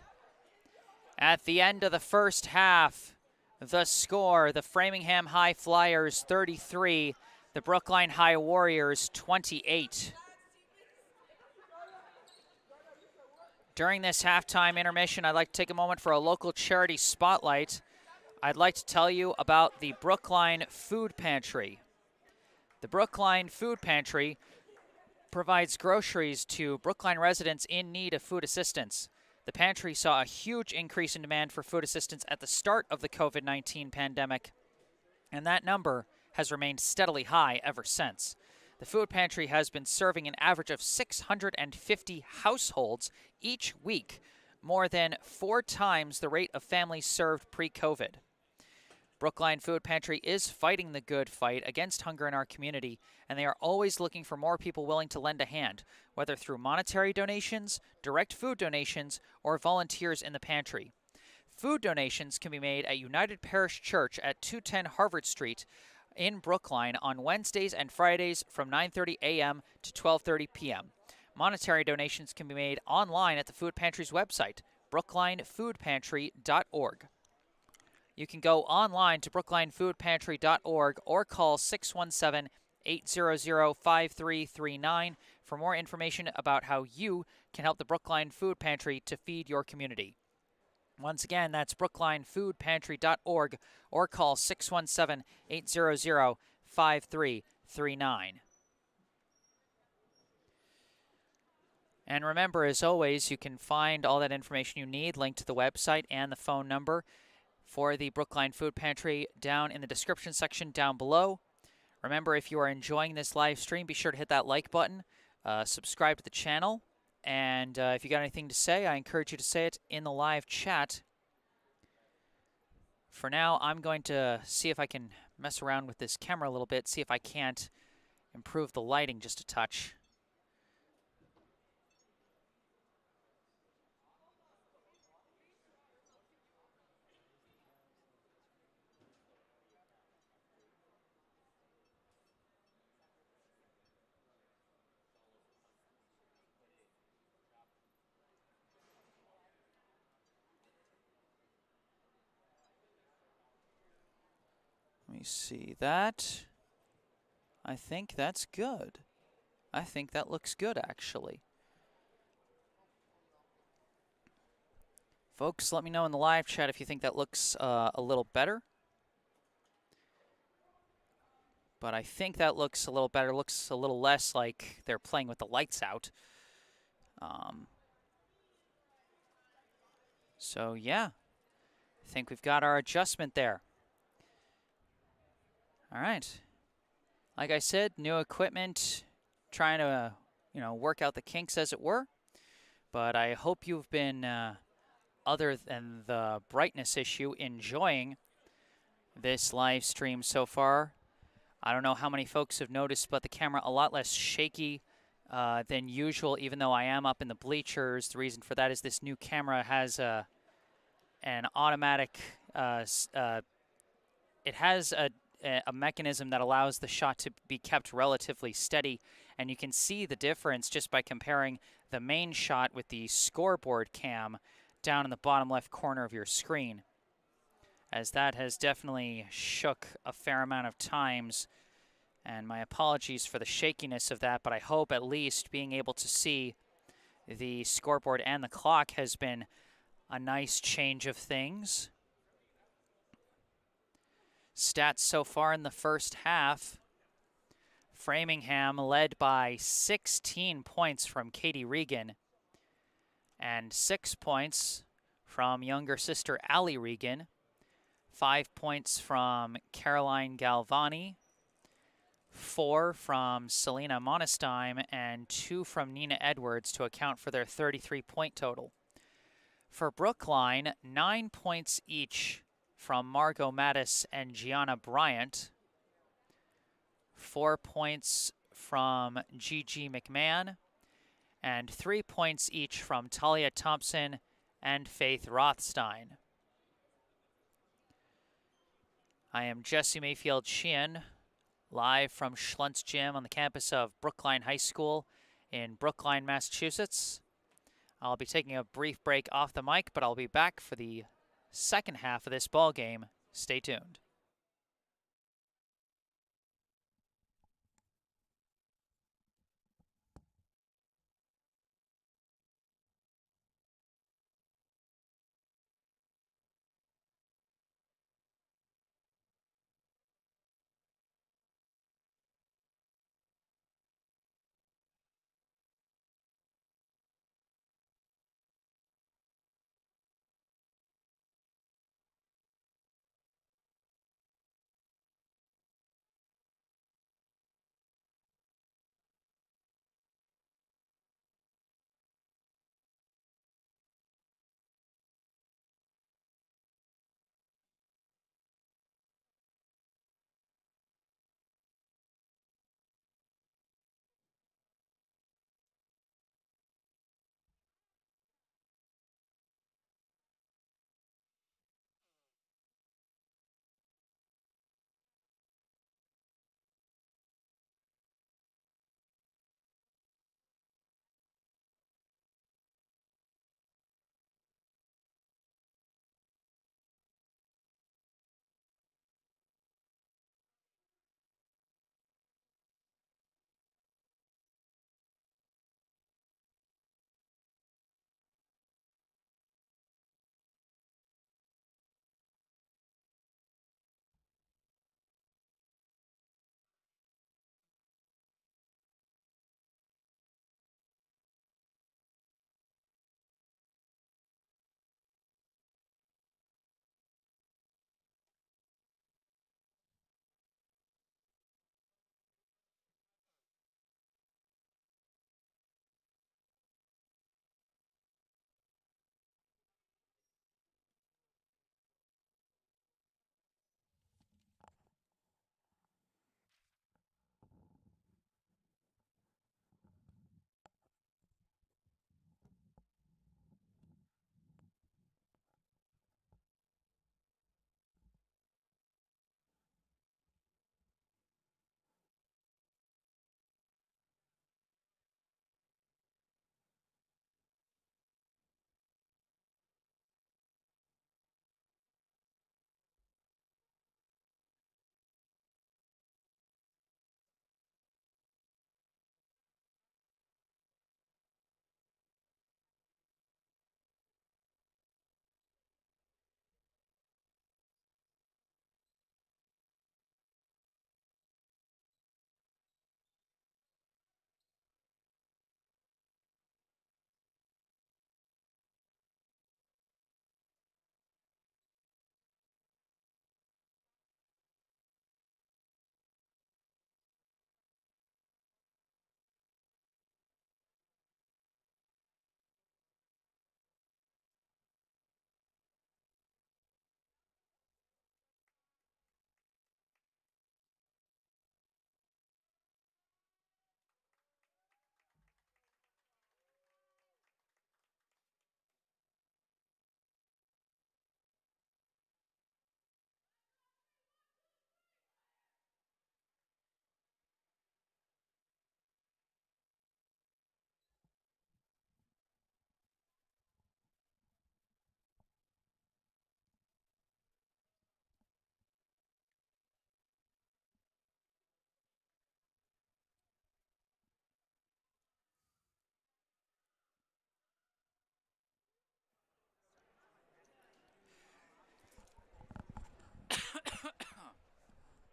At the end of the first half, the score, the Framingham High Flyers 33, the Brookline High Warriors 28. During this halftime intermission, I'd like to take a moment for a local charity spotlight. I'd like to tell you about the Brookline Food Pantry. The Brookline Food Pantry provides groceries to Brookline residents in need of food assistance. The pantry saw a huge increase in demand for food assistance at the start of the COVID-19 pandemic, and that number has remained steadily high ever since. The food pantry has been serving an average of 650 households each week, more than 4 times the rate of families served pre-COVID. Brookline Food Pantry is fighting the good fight against hunger in our community, and they are always looking for more people willing to lend a hand, whether through monetary donations, direct food donations, or volunteers in the pantry. Food donations can be made at United Parish Church at 210 Harvard Street in Brookline on Wednesdays and Fridays from 9:30 a.m. to 12:30 p.m. Monetary donations can be made online at the food pantry's website, brooklinefoodpantry.org. You can go online to brooklinefoodpantry.org or call 617-800-5339 for more information about how you can help the Brookline Food Pantry to feed your community. Once again, that's brooklinefoodpantry.org or call 617-800-5339. And remember, as always, you can find all that information you need linked to the website and the phone number for the Brookline Food Pantry down in the description section down below. Remember, if you are enjoying this live stream, be sure to hit that like button, subscribe to the channel, and if you got anything to say, I encourage you to say it in the live chat. For now, I'm going to see if I can mess around with this camera a little bit, see if I can't improve the lighting just a touch. Let me see that. I think that's good. I think that looks good, actually. Folks, let me know in the live chat if you think that looks a little better. But I think that looks a little better. Looks a little less like they're playing with the lights out. So, yeah. I think we've got our adjustment there. All right. Like I said, new equipment, trying to, work out the kinks as it were. But I hope you've been, other than the brightness issue, enjoying this live stream so far. I don't know how many folks have noticed, but the camera a lot less shaky than usual, even though I am up in the bleachers. The reason for that is this new camera has an automatic, it has a mechanism that allows the shot to be kept relatively steady, and you can see the difference just by comparing the main shot with the scoreboard cam down in the bottom left corner of your screen, as that has definitely shook a fair amount of times, and my apologies for the shakiness of that, but I hope at least being able to see the scoreboard and the clock has been a nice change of things. Stats so far in the first half. Framingham led by 16 points from Katie Regan and 6 points from younger sister Allie Regan, 5 points from Caroline Galvani, 4 from Selena Monestein, and 2 from Nina Edwards to account for their 33-point total. For Brookline, 9 points each from Margot Mattis and Gianna Bryant. 4 points from Gigi McMahon, and 3 points each from Talia Thompson and Faith Rothstein. I am Jesse Mayfield-Sheehan, live from Schluntz Gym on the campus of Brookline High School in Brookline, Massachusetts. I'll be taking a brief break off the mic, but I'll be back for the second half of this ball game. Stay tuned.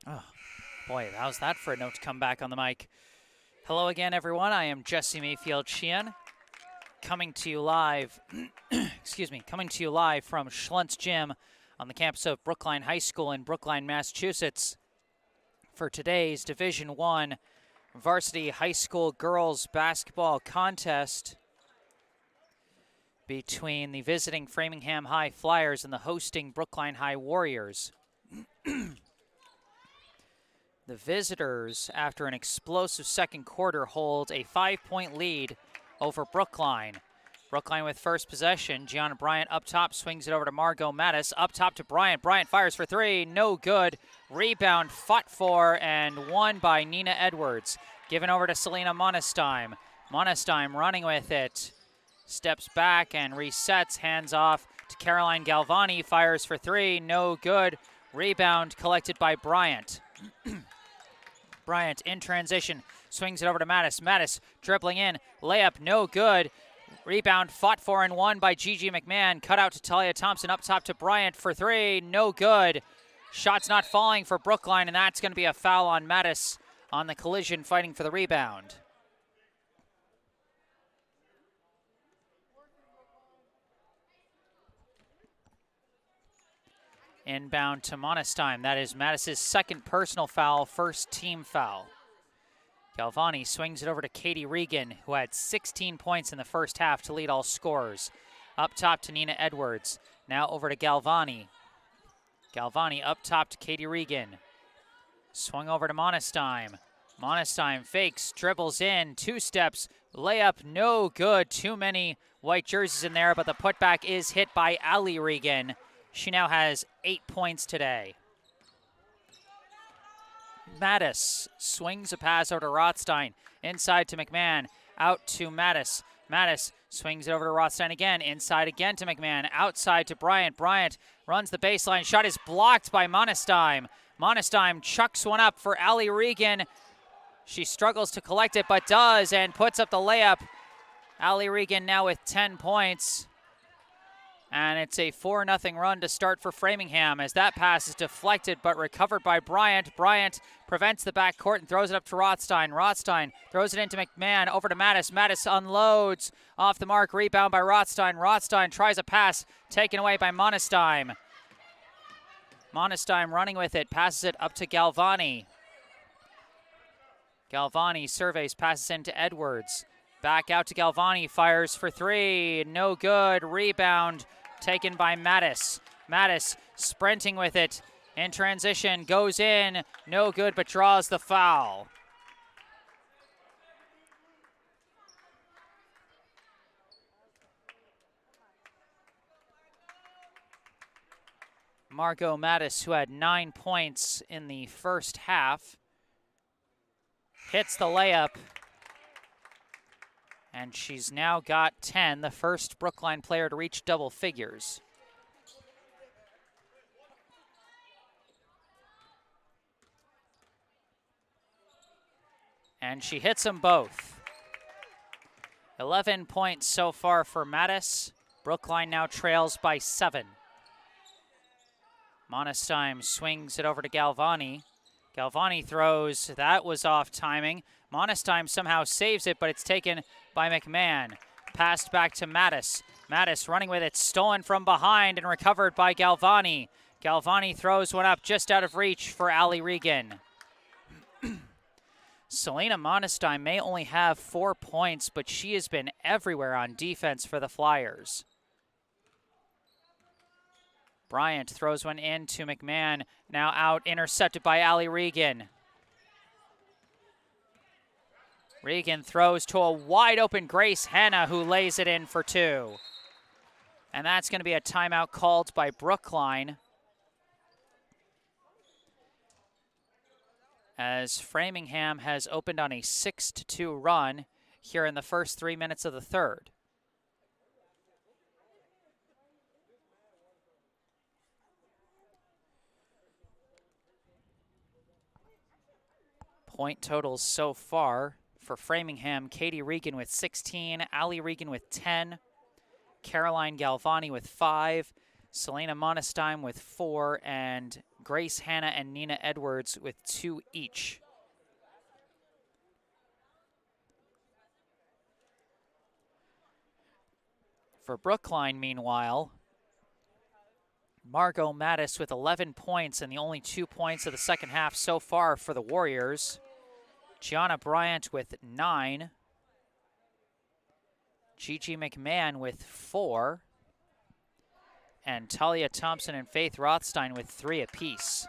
Oh, boy, how's that for a note to come back on the mic? Hello again, everyone. I am Jesse Mayfield-Sheehan, coming to you live, coming to you live from Schluntz Gym on the campus of Brookline High School in Brookline, Massachusetts, for today's Division I Varsity High School Girls Basketball Contest. between the visiting Framingham High Flyers and the hosting Brookline High Warriors. The visitors, after an explosive second quarter, hold a 5-point lead over Brookline. Brookline with first possession. Gianna Bryant up top, swings it over to Margot Mattis. Up top to Bryant. Bryant fires for three, no good. Rebound fought for and won by Nina Edwards. Given over to Selena Monestheim. Monestheim running with it. Steps back and resets, hands off to Caroline Galvani. Fires for three, no good. Rebound collected by Bryant. Bryant in transition, swings it over to Mattis. Mattis dribbling in, layup no good. Rebound fought for and won by Gigi McMahon. Cut out to Talia Thompson, up top to Bryant for three, no good. Shots not falling for Brookline, and that's going to be a foul on Mattis on the collision, fighting for the rebound. Inbound to Monestheim. That is Mattis' second personal foul, first team foul. Galvani swings it over to Katie Regan, who had 16 points in the first half to lead all scorers. Up top to Nina Edwards. Now over to Galvani. Galvani up top to Katie Regan. Swung over to Monestheim. Monestheim fakes, dribbles in, two steps, layup no good. Too many white jerseys in there, but the putback is hit by Allie Regan. She now has 8 points today. Mattis swings a pass over to Rothstein. Inside to McMahon. Out to Mattis. Mattis swings it over to Rothstein again. Inside again to McMahon. Outside to Bryant. Bryant runs the baseline. Shot is blocked by Monestheim. Monestheim chucks one up for Allie Regan. She struggles to collect it, but does, and puts up the layup. Allie Regan now with 10 points. And it's a 4-0 run to start for Framingham as that pass is deflected but recovered by Bryant. Bryant prevents the backcourt and throws it up to Rothstein. Rothstein throws it into McMahon, over to Mattis. Mattis unloads off the mark, rebound by Rothstein. Rothstein tries a pass taken away by Monestheim. Monestheim running with it, passes it up to Galvani. Galvani surveys, passes into Edwards. Back out to Galvani, fires for three, no good. Rebound taken by Mattis. Mattis sprinting with it in transition, goes in, no good, but draws the foul. Margot Mattis, who had 9 points in the first half, hits the layup. And she's now got 10, the first Brookline player to reach double figures. And she hits them both. 11 points so far for Mattis. Brookline now trails by 7. Monestheim swings it over to Galvani. Galvani throws, that was off timing. Monestheim somehow saves it, but it's taken by McMahon. Passed back to Mattis. Mattis running with it, stolen from behind and recovered by Galvani. Galvani throws one up just out of reach for Allie Regan. Selena Monestheim may only have 4 points, but she has been everywhere on defense for the Flyers. Bryant throws one in to McMahon, now out, intercepted by Allie Regan. Regan throws to a wide open Grace Hanna, who lays it in for 2. And that's going to be a timeout called by Brookline, as Framingham has opened on a 6-2 run here in the first 3 minutes of the third. Point totals so far for Framingham: Katie Regan with 16, Allie Regan with 10, Caroline Galvani with 5, Selena Monestheim with 4, and Grace Hanna and Nina Edwards with 2 each. For Brookline, meanwhile, Margot Mattis with 11 points and the only 2 points of the second half so far for the Warriors. Gianna Bryant with 9. Gigi McMahon with 4. And Talia Thompson and Faith Rothstein with 3 apiece.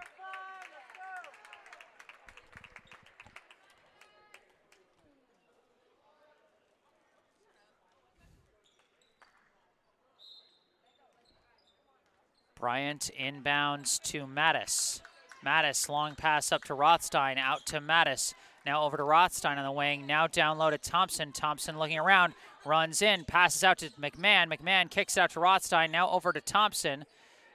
Bryant inbounds to Mattis. Mattis, long pass up to Rothstein, out to Mattis. Now over to Rothstein on the wing, now down low to Thompson. Thompson looking around, runs in, passes out to McMahon. McMahon kicks it out to Rothstein, now over to Thompson.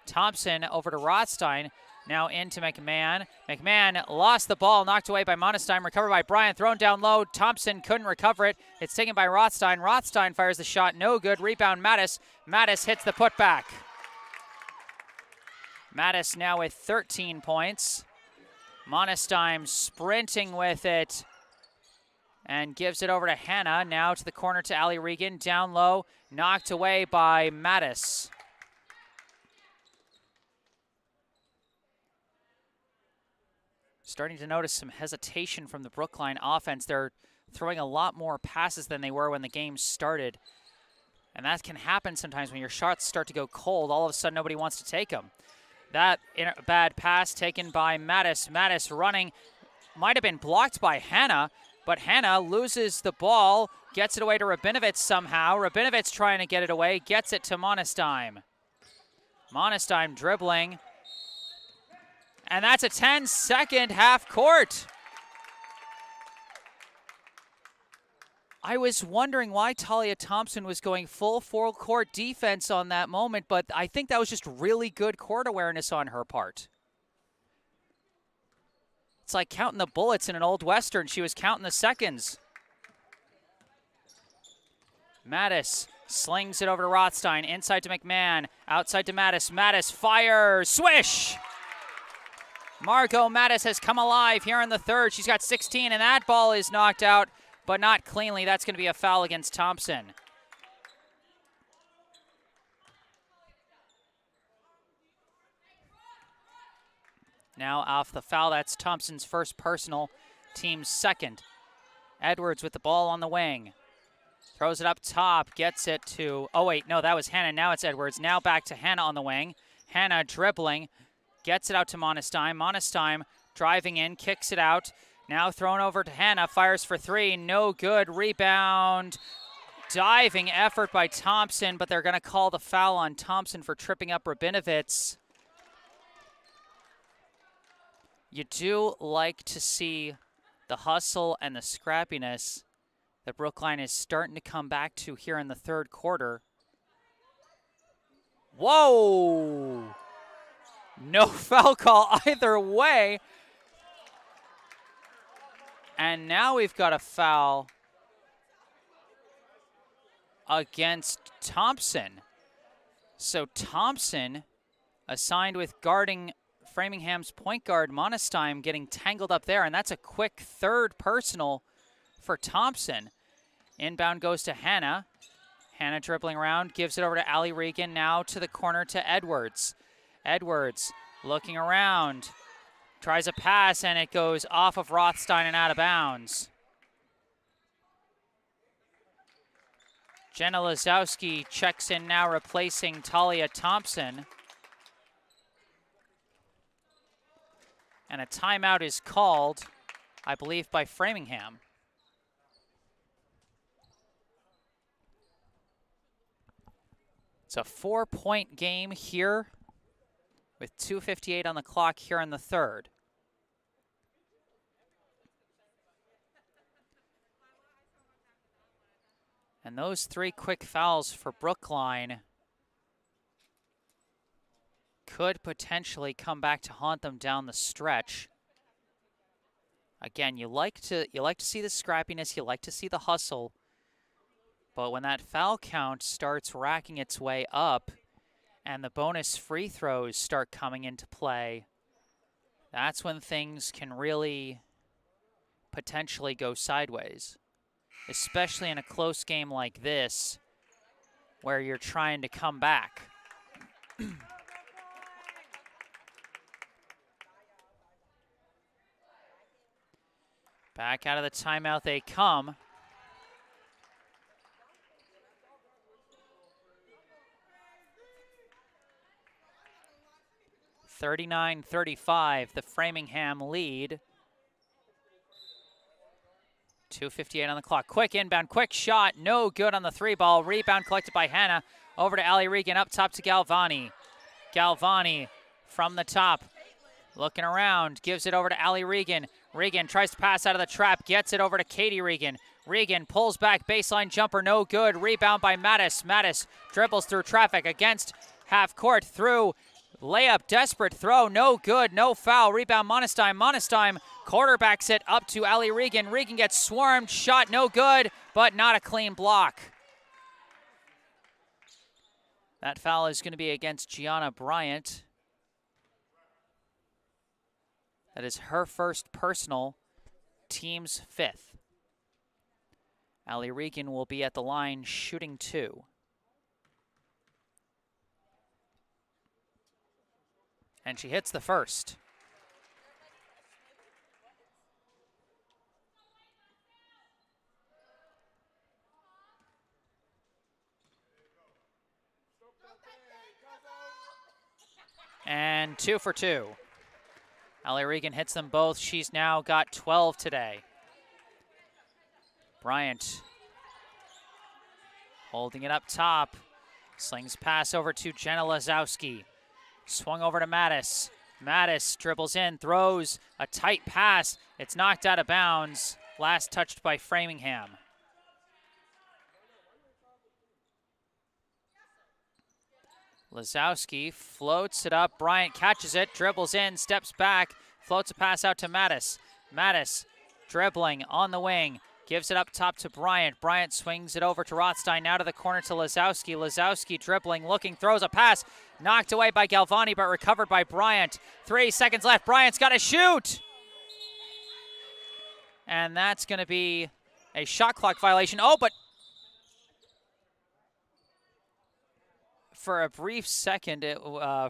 Thompson over to Rothstein, now into McMahon. McMahon lost the ball, knocked away by Monestein, recovered by Bryant, thrown down low. Thompson couldn't recover it. It's taken by Rothstein. Rothstein fires the shot, no good. Rebound Mattis. Mattis hits the putback. Mattis now with 13 points. Monestein sprinting with it and gives it over to Hannah. Now to the corner to Ali Regan. Down low, knocked away by Mattis. Starting to notice some hesitation from the Brookline offense. They're throwing a lot more passes than they were when the game started. And that can happen sometimes when your shots start to go cold. All of a sudden, nobody wants to take them. That bad pass taken by Mattis. Mattis running, might have been blocked by Hannah, but Hannah loses the ball, gets it away to Rabinovitz somehow. Rabinovitz trying to get it away, gets it to Monestein. Monestein dribbling, and that's a 10-second half court. I was wondering why Talia Thompson was going full court defense on that moment, but I think that was just really good court awareness on her part. It's like counting the bullets in an old Western. She was counting the seconds. Mattis slings it over to Rothstein, inside to McMahon, outside to Mattis. Mattis fires, swish! Margot Mattis has come alive here in the third. She's got 16, and that ball is knocked out, but not cleanly. That's going to be a foul against Thompson. Now off the foul, that's Thompson's first personal, team's second. Edwards with the ball on the wing. Throws it up top, gets it to, oh wait, no, that was Hannah. Now it's Edwards. Now back to Hannah on the wing. Hannah dribbling, gets it out to Monestein. Monestein driving in, kicks it out. Now thrown over to Hannah, fires for 3, no good. Rebound, diving effort by Thompson, but they're going to call the foul on Thompson for tripping up Rabinovitz. You do like to see the hustle and the scrappiness that Brookline is starting to come back to here in the third quarter. Whoa! No foul call either way. And now we've got a foul against Thompson. So Thompson, assigned with guarding Framingham's point guard, Monestein, getting tangled up there, and that's a quick third personal for Thompson. Inbound goes to Hannah. Hannah dribbling around, gives it over to Ali Regan, now to the corner to Edwards. Edwards looking around. Tries a pass, and it goes off of Rothstein and out of bounds. Jenna Lazowski checks in now, replacing Talia Thompson. And a timeout is called, I believe, by Framingham. It's a 4-point game here, with 2:58 on the clock here in the third. And those 3 quick fouls for Brookline could potentially come back to haunt them down the stretch. Again, you like to see the scrappiness, you like to see the hustle, but when that foul count starts racking its way up, and the bonus free throws start coming into play, that's when things can really potentially go sideways, especially in a close game like this where you're trying to come back. Back out of the timeout they come. 39-35, the Framingham lead. 2:58 on the clock. Quick inbound, quick shot, no good on the 3-ball. Rebound collected by Hannah. Over to Ali Regan, up top to Galvani. Galvani from the top, looking around, gives it over to Ali Regan. Regan tries to pass out of the trap, gets it over to Katie Regan. Regan pulls back, baseline jumper, no good. Rebound by Mattis. Mattis dribbles through traffic against half court, through layup, desperate throw, no good, no foul. Rebound Monestein. Monestein quarterbacks it up to Ali Regan. Regan gets swarmed, shot no good, but not a clean block. That foul is going to be against Gianna Bryant. That is her first personal, team's 5th. Ali Regan will be at the line shooting 2. And she hits the first. And 2 for 2. Ali Regan hits them both. She's now got 12 today. Bryant holding it up top. Slings pass over to Jenna Lazowski. Swung over to Mattis. Mattis dribbles in, throws a tight pass. It's knocked out of bounds. Last touched by Framingham. Lazowski floats it up. Bryant catches it, dribbles in, steps back, floats a pass out to Mattis. Mattis dribbling on the wing, gives it up top to Bryant. Bryant swings it over to Rothstein, now to the corner to Lazowski. Lazowski dribbling, looking, throws a pass, knocked away by Galvani, but recovered by Bryant. 3 seconds left. Bryant's got to shoot! And that's going to be a shot clock violation. Oh, but for a brief second,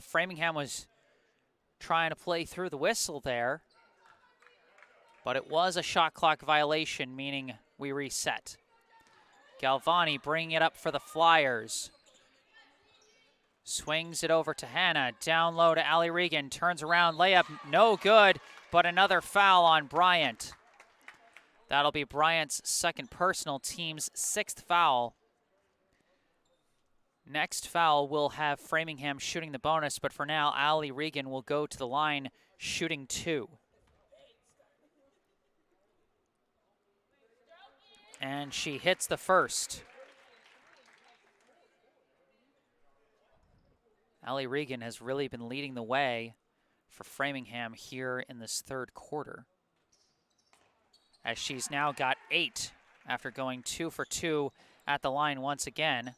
Framingham was trying to play through the whistle there, but it was a shot clock violation, meaning we reset. Galvani bringing it up for the Flyers. Swings it over to Hannah, down low to Ali Regan, turns around, layup, no good, but another foul on Bryant. That'll be Bryant's second personal, team's 6th foul. Next foul will have Framingham shooting the bonus, but for now, Ali Regan will go to the line shooting 2. And she hits the first. Ali Regan has really been leading the way for Framingham here in this 3rd quarter, as she's now got 8 after going 2 for 2 at the line once again.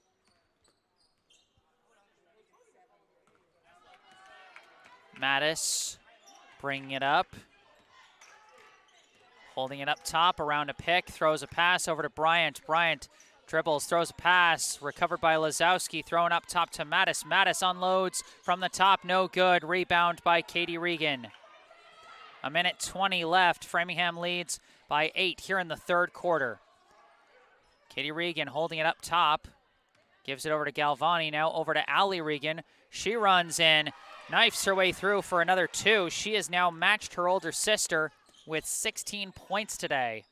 Mattis bringing it up. Holding it up top, around a pick, throws a pass over to Bryant. Bryant dribbles, throws a pass, recovered by Lazowski, thrown up top to Mattis. Mattis unloads from the top, no good. Rebound by Katie Regan. 1:20 left. Framingham leads by 8 here in the 3rd quarter. Katie Regan holding it up top. Gives it over to Galvani, now over to Ali Regan. She runs in, knifes her way through for another 2. She has now matched her older sister with 16 points today.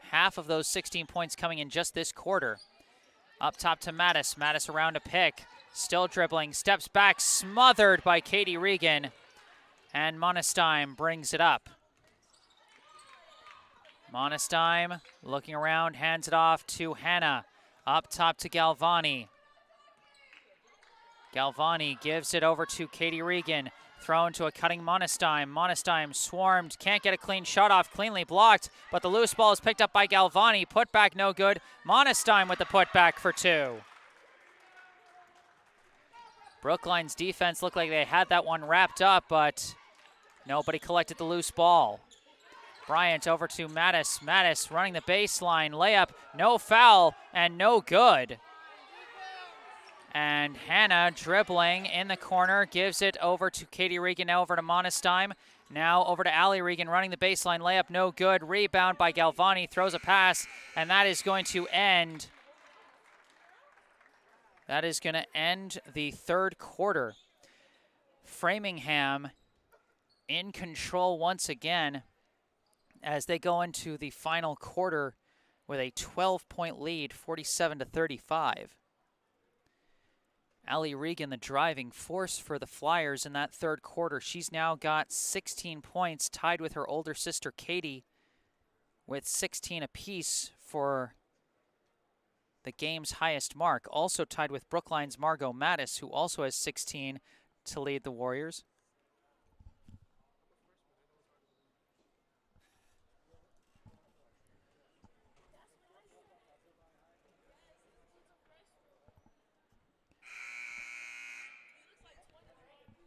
Half of those 16 points coming in just this quarter. Up top to Mattis. Mattis around a pick. Still dribbling. Steps back. Smothered by Katie Regan. And Monestein brings it up. Monestein looking around. Hands it off to Hannah. Up top to Galvani. Galvani gives it over to Katie Regan. Thrown to a cutting Monestein. Monestein swarmed. Can't get a clean shot off. Cleanly blocked. But the loose ball is picked up by Galvani. Put back no good. Monestein with the putback for 2. Brookline's defense looked like they had that one wrapped up, but nobody collected the loose ball. Bryant over to Mattis. Mattis running the baseline. Layup. No foul and no good. And Hannah dribbling in the corner, gives it over to Katie Regan, now over to Monestein. Now over to Ali Regan, running the baseline, layup, no good. Rebound by Galvani, throws a pass, and that is going to end That is going to end the third quarter. Framingham in control once again as they go into the final quarter with a 12-point lead, 47-35. Allie Regan, the driving force for the Flyers in that third quarter. She's now got 16 points, tied with her older sister Katie with 16 apiece for the game's highest mark. Also tied with Brookline's Margot Mattis, who also has 16 to lead the Warriors.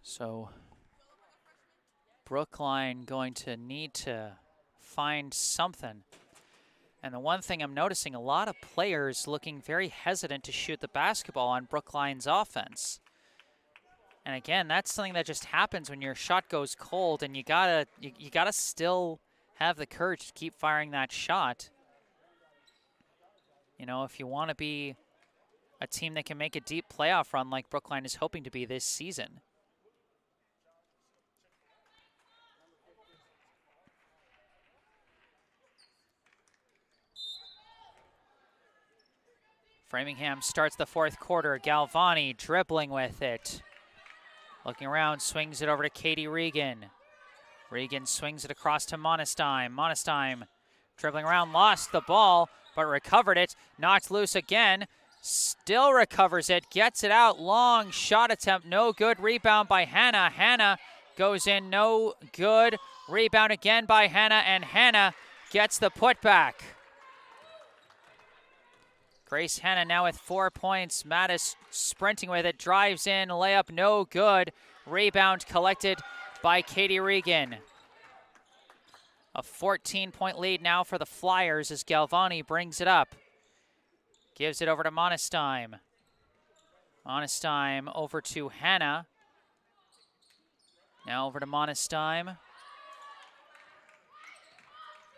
So Brookline going to need to find something. And the one thing I'm noticing, a lot of players looking very hesitant to shoot the basketball on Brookline's offense. And again, that's something that just happens when your shot goes cold, and you gotta still have the courage to keep firing that shot. You know, if you want to be a team that can make a deep playoff run like Brookline is hoping to be this season. Framingham starts the fourth quarter. Galvani dribbling with it. Looking around, swings it over to Katie Regan. Regan swings it across to Monestein. Monestein dribbling around, lost the ball, but recovered it. Knocked loose again. Still recovers it, gets it out. Long shot attempt, no good. Rebound by Hannah. Hannah goes in, no good. Rebound again by Hannah, and Hannah gets the putback. Grace Hannah now with 4 points. Mattis sprinting with it, drives in, layup no good. Rebound collected by Katie Regan. A 14-point lead now for the Flyers as Galvani brings it up. Gives it over to Monestein. Monestein over to Hannah. Now over to Monestein.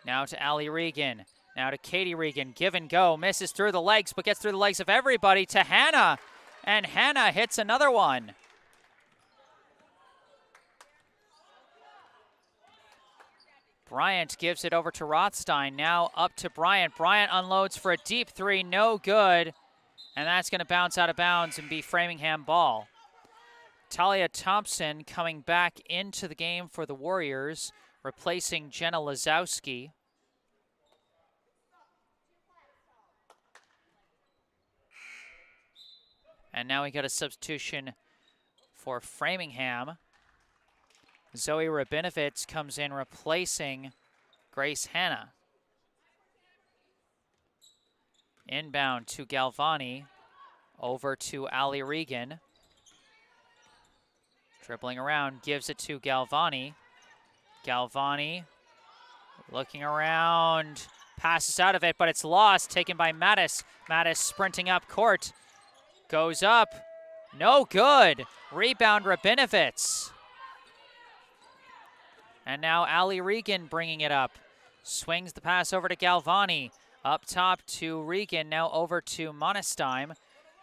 Now to Allie Regan. Now to Katie Regan, give and go, misses through the legs, but gets through the legs of everybody to Hannah. And Hannah hits another one. Bryant gives it over to Rothstein, now up to Bryant. Bryant unloads for a deep three, no good. And that's gonna bounce out of bounds and be Framingham ball. Talia Thompson coming back into the game for the Warriors, replacing Jenna Lazowski. And now we got a substitution for Framingham. Zoe Rabinovitz comes in replacing Grace Hannah. Inbound to Galvani, over to Allie Regan. Dribbling around, gives it to Galvani. Galvani looking around, passes out of it, but it's lost, taken by Mattis. Mattis sprinting up court. Goes up, no good. Rebound Rabinovitz. And now Allie Regan bringing it up. Swings the pass over to Galvani. Up top to Regan, now over to Monestein.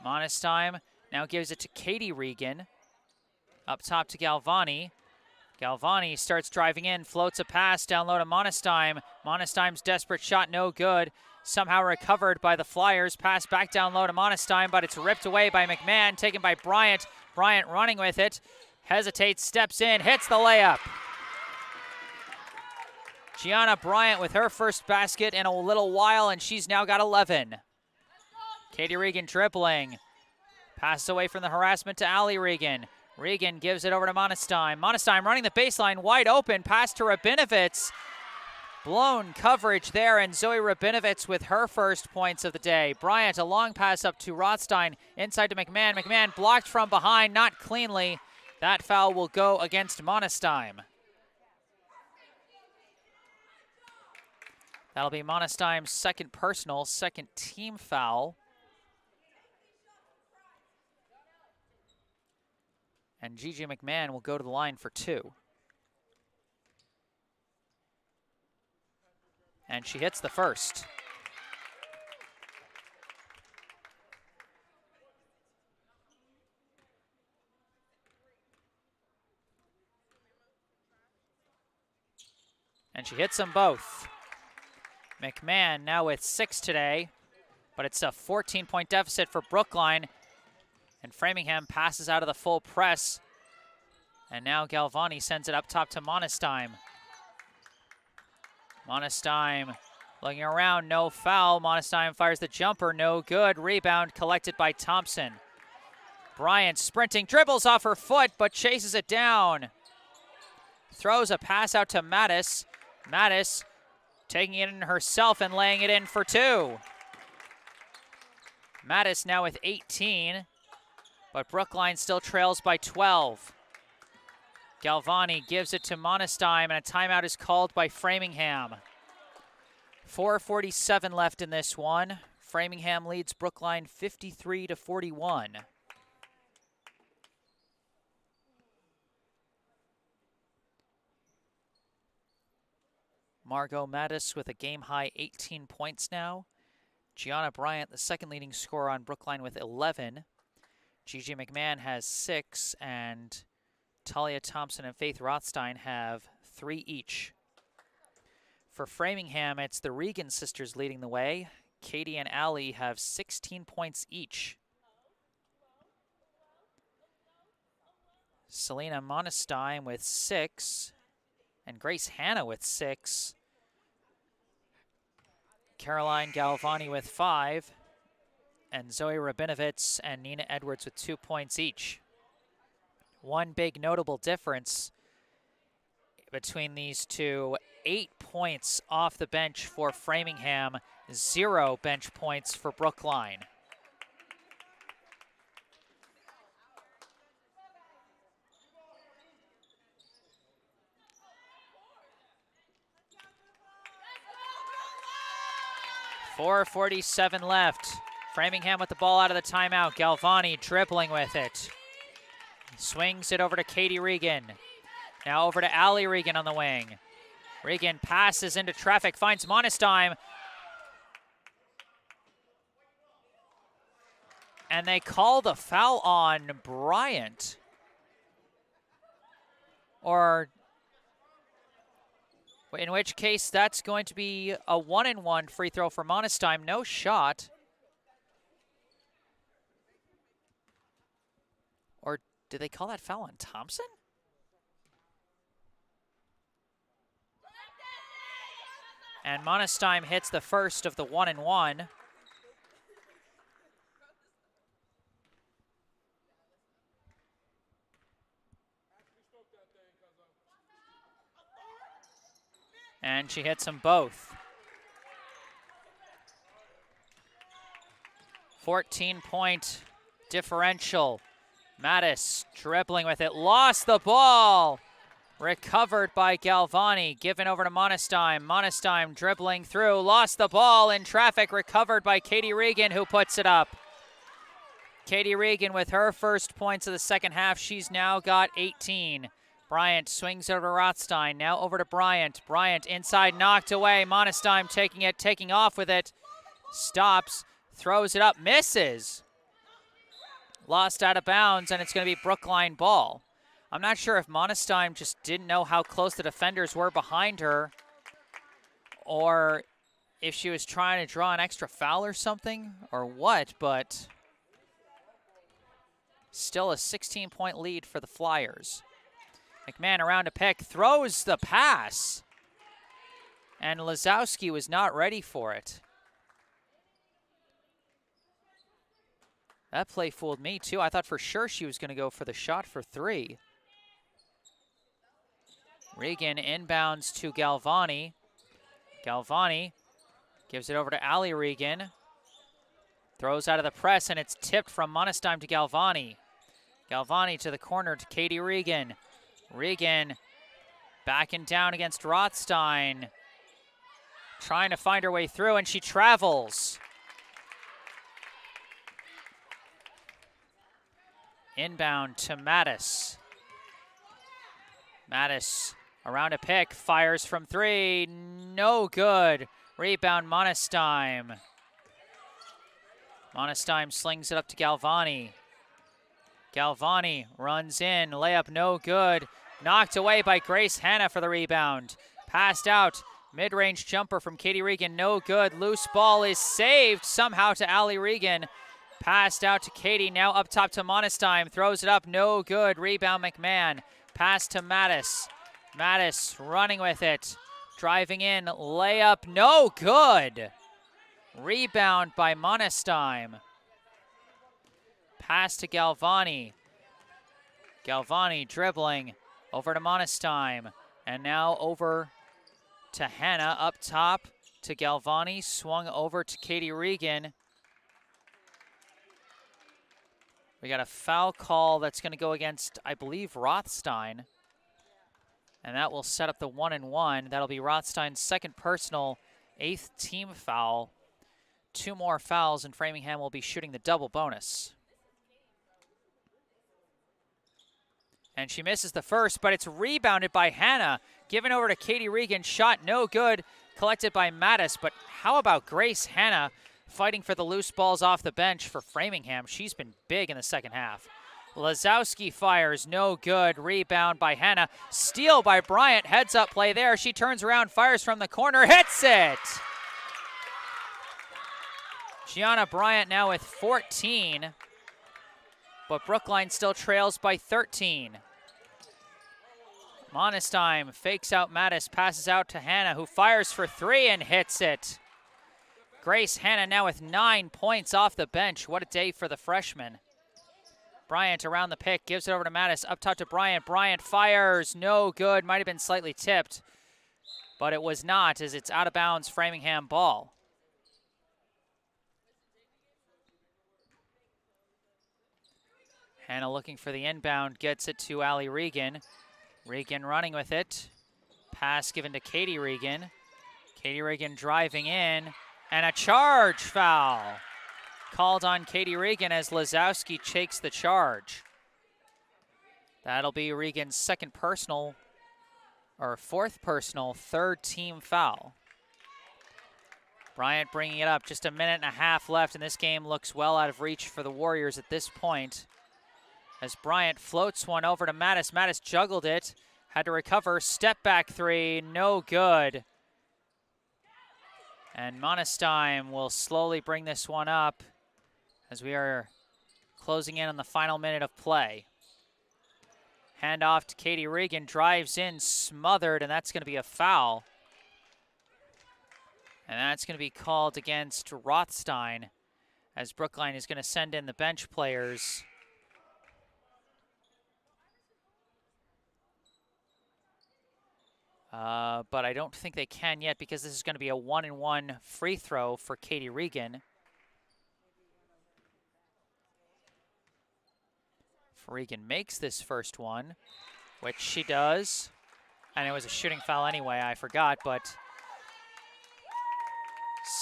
Monestein now gives it to Katie Regan. Up top to Galvani. Galvani starts driving in, floats a pass down low to Monestein. Monestein's desperate shot, no good. Somehow recovered by the Flyers. Pass back down low to Monestein, but it's ripped away by McMahon, taken by Bryant. Bryant running with it. Hesitates, steps in, hits the layup. Gianna Bryant with her first basket in a little while, and she's now got 11. Katie Regan dribbling. Passes away from the harassment to Allie Regan. Regan gives it over to Monestein. Monestein running the baseline, wide open. Pass to Rabinovitz. Blown coverage there, and Zoe Rabinovitz with her first points of the day. Bryant, a long pass up to Rothstein, inside to McMahon. McMahon blocked from behind, not cleanly. That foul will go against Monestein. That'll be Monestein's second personal, second team foul. And Gigi McMahon will go to the line for 2. And she hits the first. And she hits them both. McMahon now with 6 today, but it's a 14-point deficit for Brookline. And Framingham passes out of the full press. And now Galvani sends it up top to Monestein. Monestein looking around, no foul. Monestein fires the jumper, no good. Rebound collected by Thompson. Bryant sprinting, dribbles off her foot, but chases it down. Throws a pass out to Mattis. Mattis taking it in herself and laying it in for 2. Mattis now with 18, but Brookline still trails by 12. Galvani gives it to Monestein, and a timeout is called by Framingham. 4:47 left in this one. Framingham leads Brookline 53-41. Margot Mattis with a game-high 18 points now. Gianna Bryant, the second leading scorer on Brookline, with 11. Gigi McMahon has 6, and Talia Thompson and Faith Rothstein have 3 each. For Framingham, it's the Regan sisters leading the way. Katie and Allie have 16 points each. Selena Monestein with 6, and Grace Hanna with 6. Caroline Galvani with 5, and Zoe Rabinovitz and Nina Edwards with 2 points each. One big notable difference between these two: 8 points off the bench for Framingham, 0 bench points for Brookline. .447 left. Framingham with the ball out of the timeout. Galvani dribbling with it. Swings it over to Katie Regan. Now over to Allie Regan on the wing. Regan passes into traffic, finds Monestein. And they call the foul on Bryant. Or in which case that's going to be a 1-and-1 free throw for Monestein. No shot. Or did they call that foul on Thompson? And Monestein hits the first of the 1-and-1. And she hits them both. 14-point differential. Mattis dribbling with it, lost the ball. Recovered by Galvani, given over to Monestein. Monestein dribbling through, lost the ball in traffic, recovered by Katie Regan, who puts it up. Katie Regan with her first points of the second half. She's now got 18. Bryant swings over to Rothstein, now over to Bryant. Bryant inside, knocked away. Monestein taking it, taking off with it. Stops, throws it up, misses. Lost out of bounds, and it's going to be Brookline ball. I'm not sure if Monestein just didn't know how close the defenders were behind her, or if she was trying to draw an extra foul or something, or what, but still a 16-point lead for the Flyers. McMahon around to pick, throws the pass, and Lazowski was not ready for it. That play fooled me too. I thought for sure she was going to go for the shot for 3. Regan inbounds to Galvani. Galvani gives it over to Allie Regan. Throws out of the press, and it's tipped from Monestein to Galvani. Galvani to the corner to Katie Regan. Regan backing down against Rothstein. Trying to find her way through, and she travels. Inbound to Mattis. Mattis around a pick, fires from 3, no good. Rebound Monestein. Monestein slings it up to Galvani. Galvani runs in, layup no good. Knocked away by Grace Hanna for the rebound. Passed out. Mid-range jumper from Katie Regan, no good. Loose ball is saved somehow to Allie Regan. Passed out to Katie, now up top to Monestein. Throws it up, no good. Rebound McMahon. Pass to Mattis. Mattis running with it. Driving in, layup, no good. Rebound by Monestein. Pass to Galvani. Galvani dribbling over to Monestein. And now over to Hannah up top to Galvani. Swung over to Katie Regan. We got a foul call that's going to go against, I believe, Rothstein. And that will set up the 1-and-1. That'll be Rothstein's second personal, 8th team foul. 2 more fouls, and Framingham will be shooting the double bonus. And she misses the first, but it's rebounded by Hannah. Given over to Katie Regan. Shot no good. Collected by Mattis. But how about Grace Hannah fighting for the loose balls off the bench for Framingham? She's been big in the second half. Lazowski fires, no good. Rebound by Hannah. Steal by Bryant. Heads up play there. She turns around, fires from the corner, hits it! Gianna Bryant now with 14. But Brookline still trails by 13. Monestein fakes out Mattis, passes out to Hannah, who fires for 3 and hits it. Grace Hannah now with 9 points off the bench. What a day for the freshman. Bryant around the pick, gives it over to Mattis, up top to Bryant. Bryant fires, no good, might have been slightly tipped, but it was not, as it's out of bounds Framingham ball. Hannah looking for the inbound, gets it to Allie Regan. Regan running with it. Pass given to Katie Regan. Katie Regan driving in, and a charge foul. Called on Katie Regan as Lazowski takes the charge. That'll be Regan's second personal, or fourth personal, 3rd team foul. Bryant bringing it up, just a minute and a half left, and this game looks well out of reach for the Warriors at this point. As Bryant floats one over to Mattis. Mattis juggled it, had to recover, step back 3, no good. And Monestein will slowly bring this one up as we are closing in on the final minute of play. Hand off to Katie Regan, drives in, smothered, and that's going to be a foul. And that's going to be called against Rothstein, as Brookline is going to send in the bench players. But I don't think they can yet, because this is going to be a 1-and-1 free throw for Katie Regan. If Regan makes this first one, which she does, and it was a shooting foul anyway, I forgot, but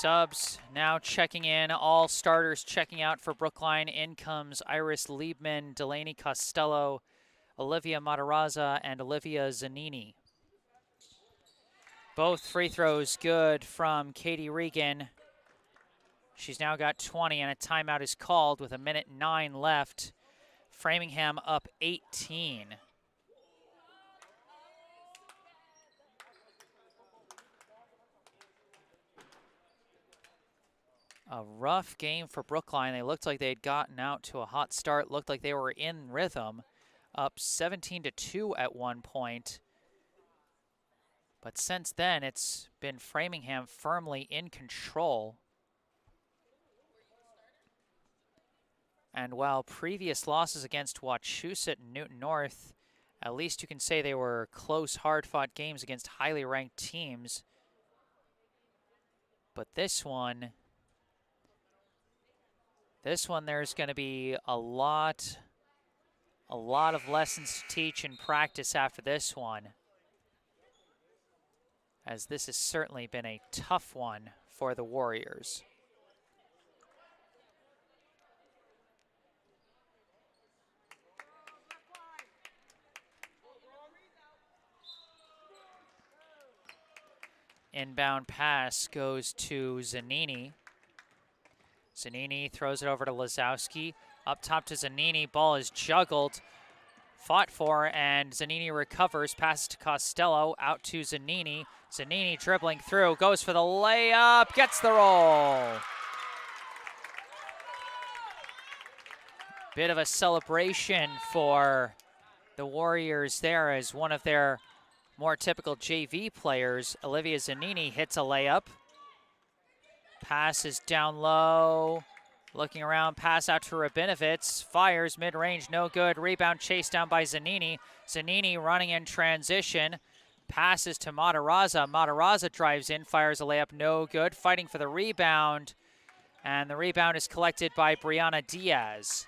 subs now checking in, all starters checking out for Brookline. In comes Iris Liebman, Delaney Costello, Olivia Matarazza, and Olivia Zanini. Both free throws good from Katie Regan. She's now got 20, and a timeout is called with 1:09 left. Framingham up 18. A rough game for Brookline. They looked like they had gotten out to a hot start, looked like they were in rhythm, up 17-2 at one point. But since then, it's been Framingham firmly in control. And while previous losses against Wachusett and Newton North, at least you can say they were close, hard-fought games against highly ranked teams. But this one there's going to be a lot of lessons to teach and practice after this one, as this has certainly been a tough one for the Warriors. Inbound pass goes to Zanini. Zanini throws it over to Lazowski. Up top to Zanini, ball is juggled. fought for, and Zanini recovers, passes to Costello, out to Zanini. Zanini dribbling through, goes for the layup, gets the roll. Bit of a celebration for the Warriors there as one of their more typical JV players, Olivia Zanini, hits a layup. Passes down low, looking around, pass out to Rabinovitz, fires mid-range, no good. Rebound chased down by Zanini. Zanini running in transition, passes to Matarazza. Matarazza drives in, fires a layup, no good. Fighting for the rebound, and the rebound is collected by Brianna Diaz.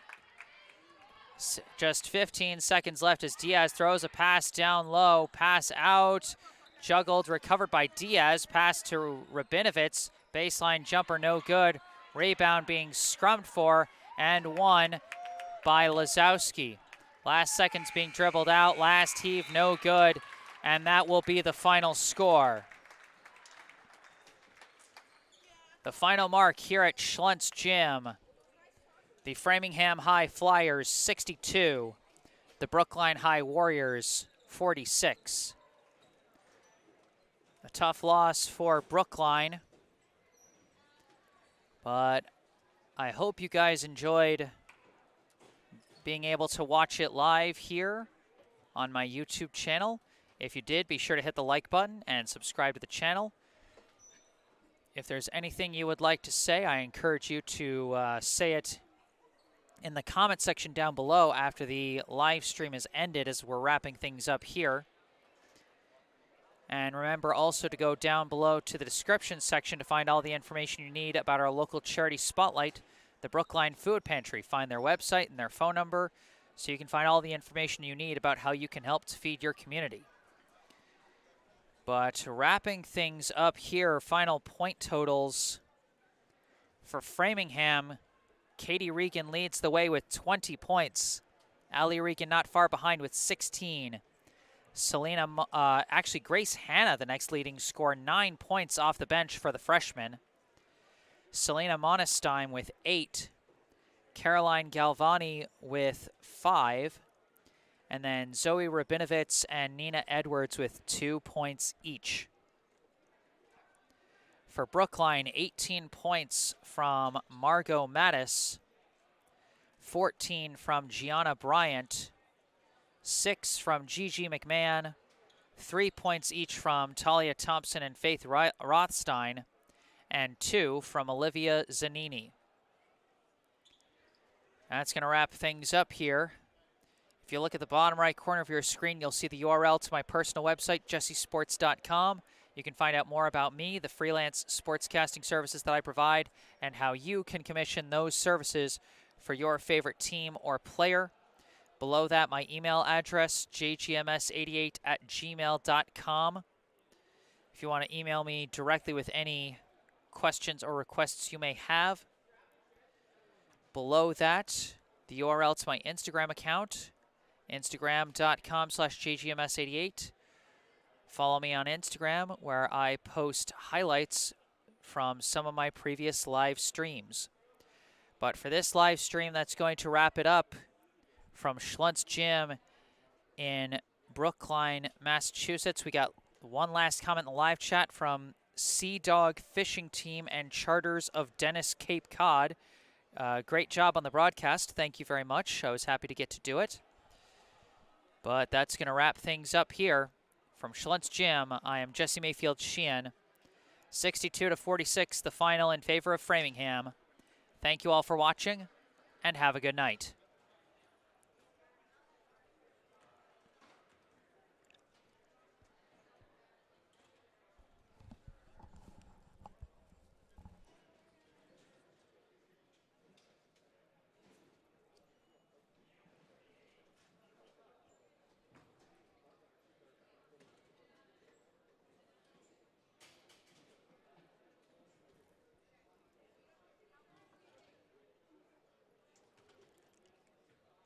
Just 15 seconds left as Diaz throws a pass down low, pass out, juggled, recovered by Diaz, pass to Rabinovitz, baseline jumper no good, rebound being scrummed for and won by Lazowski. Last seconds being dribbled out, last heave no good, and that will be the final score. The final mark here at Schlentz Gym. The Framingham High Flyers 62, the Brookline High Warriors 46. A tough loss for Brookline, but I hope you guys enjoyed being able to watch it live here on my YouTube channel. If you did, be sure to hit the like button and subscribe to the channel. If there's anything you would like to say, I encourage you to say it in the comment section down below after the live stream is ended, as we're wrapping things up here. And remember also to go down below to the description section to find all the information you need about our local charity spotlight, the Brookline Food Pantry. Find their website and their phone number so you can find all the information you need about how you can help to feed your community. But wrapping things up here, final point totals for Framingham. Katie Regan leads the way with 20 points. Allie Regan not far behind with 16. Actually Grace Hanna, the next leading scorer, 9 points off the bench for the freshman. Selena Monestein with 8. Caroline Galvani with 5. And then Zoe Rabinovitz and Nina Edwards with 2 points each. For Brookline, 18 points from Margot Mattis, 14 from Gianna Bryant, 6 from Gigi McMahon, 3 points each from Talia Thompson and Faith Rothstein, and 2 from Olivia Zanini. That's going to wrap things up here. If you look at the bottom right corner of your screen, you'll see the URL to my personal website, jessesports.com. You can find out more about me, the freelance sportscasting services that I provide, and how you can commission those services for your favorite team or player. Below that, my email address, jgms88@gmail.com. If you want to email me directly with any questions or requests you may have. Below that, the URL to my Instagram account, instagram.com/jgms88. Follow me on Instagram, where I post highlights from some of my previous live streams. But for this live stream, that's going to wrap it up from Schlentz Gym in Brookline, Massachusetts. We got one last comment in the live chat from Sea Dog Fishing Team and Charters of Dennis, Cape Cod. Great job on the broadcast. Thank you very much. I was happy to get to do it. But that's going to wrap things up here. From Schlentz Gym, I am Jesse Mayfield-Sheehan. 62-46, the final in favor of Framingham. Thank you all for watching, and have a good night.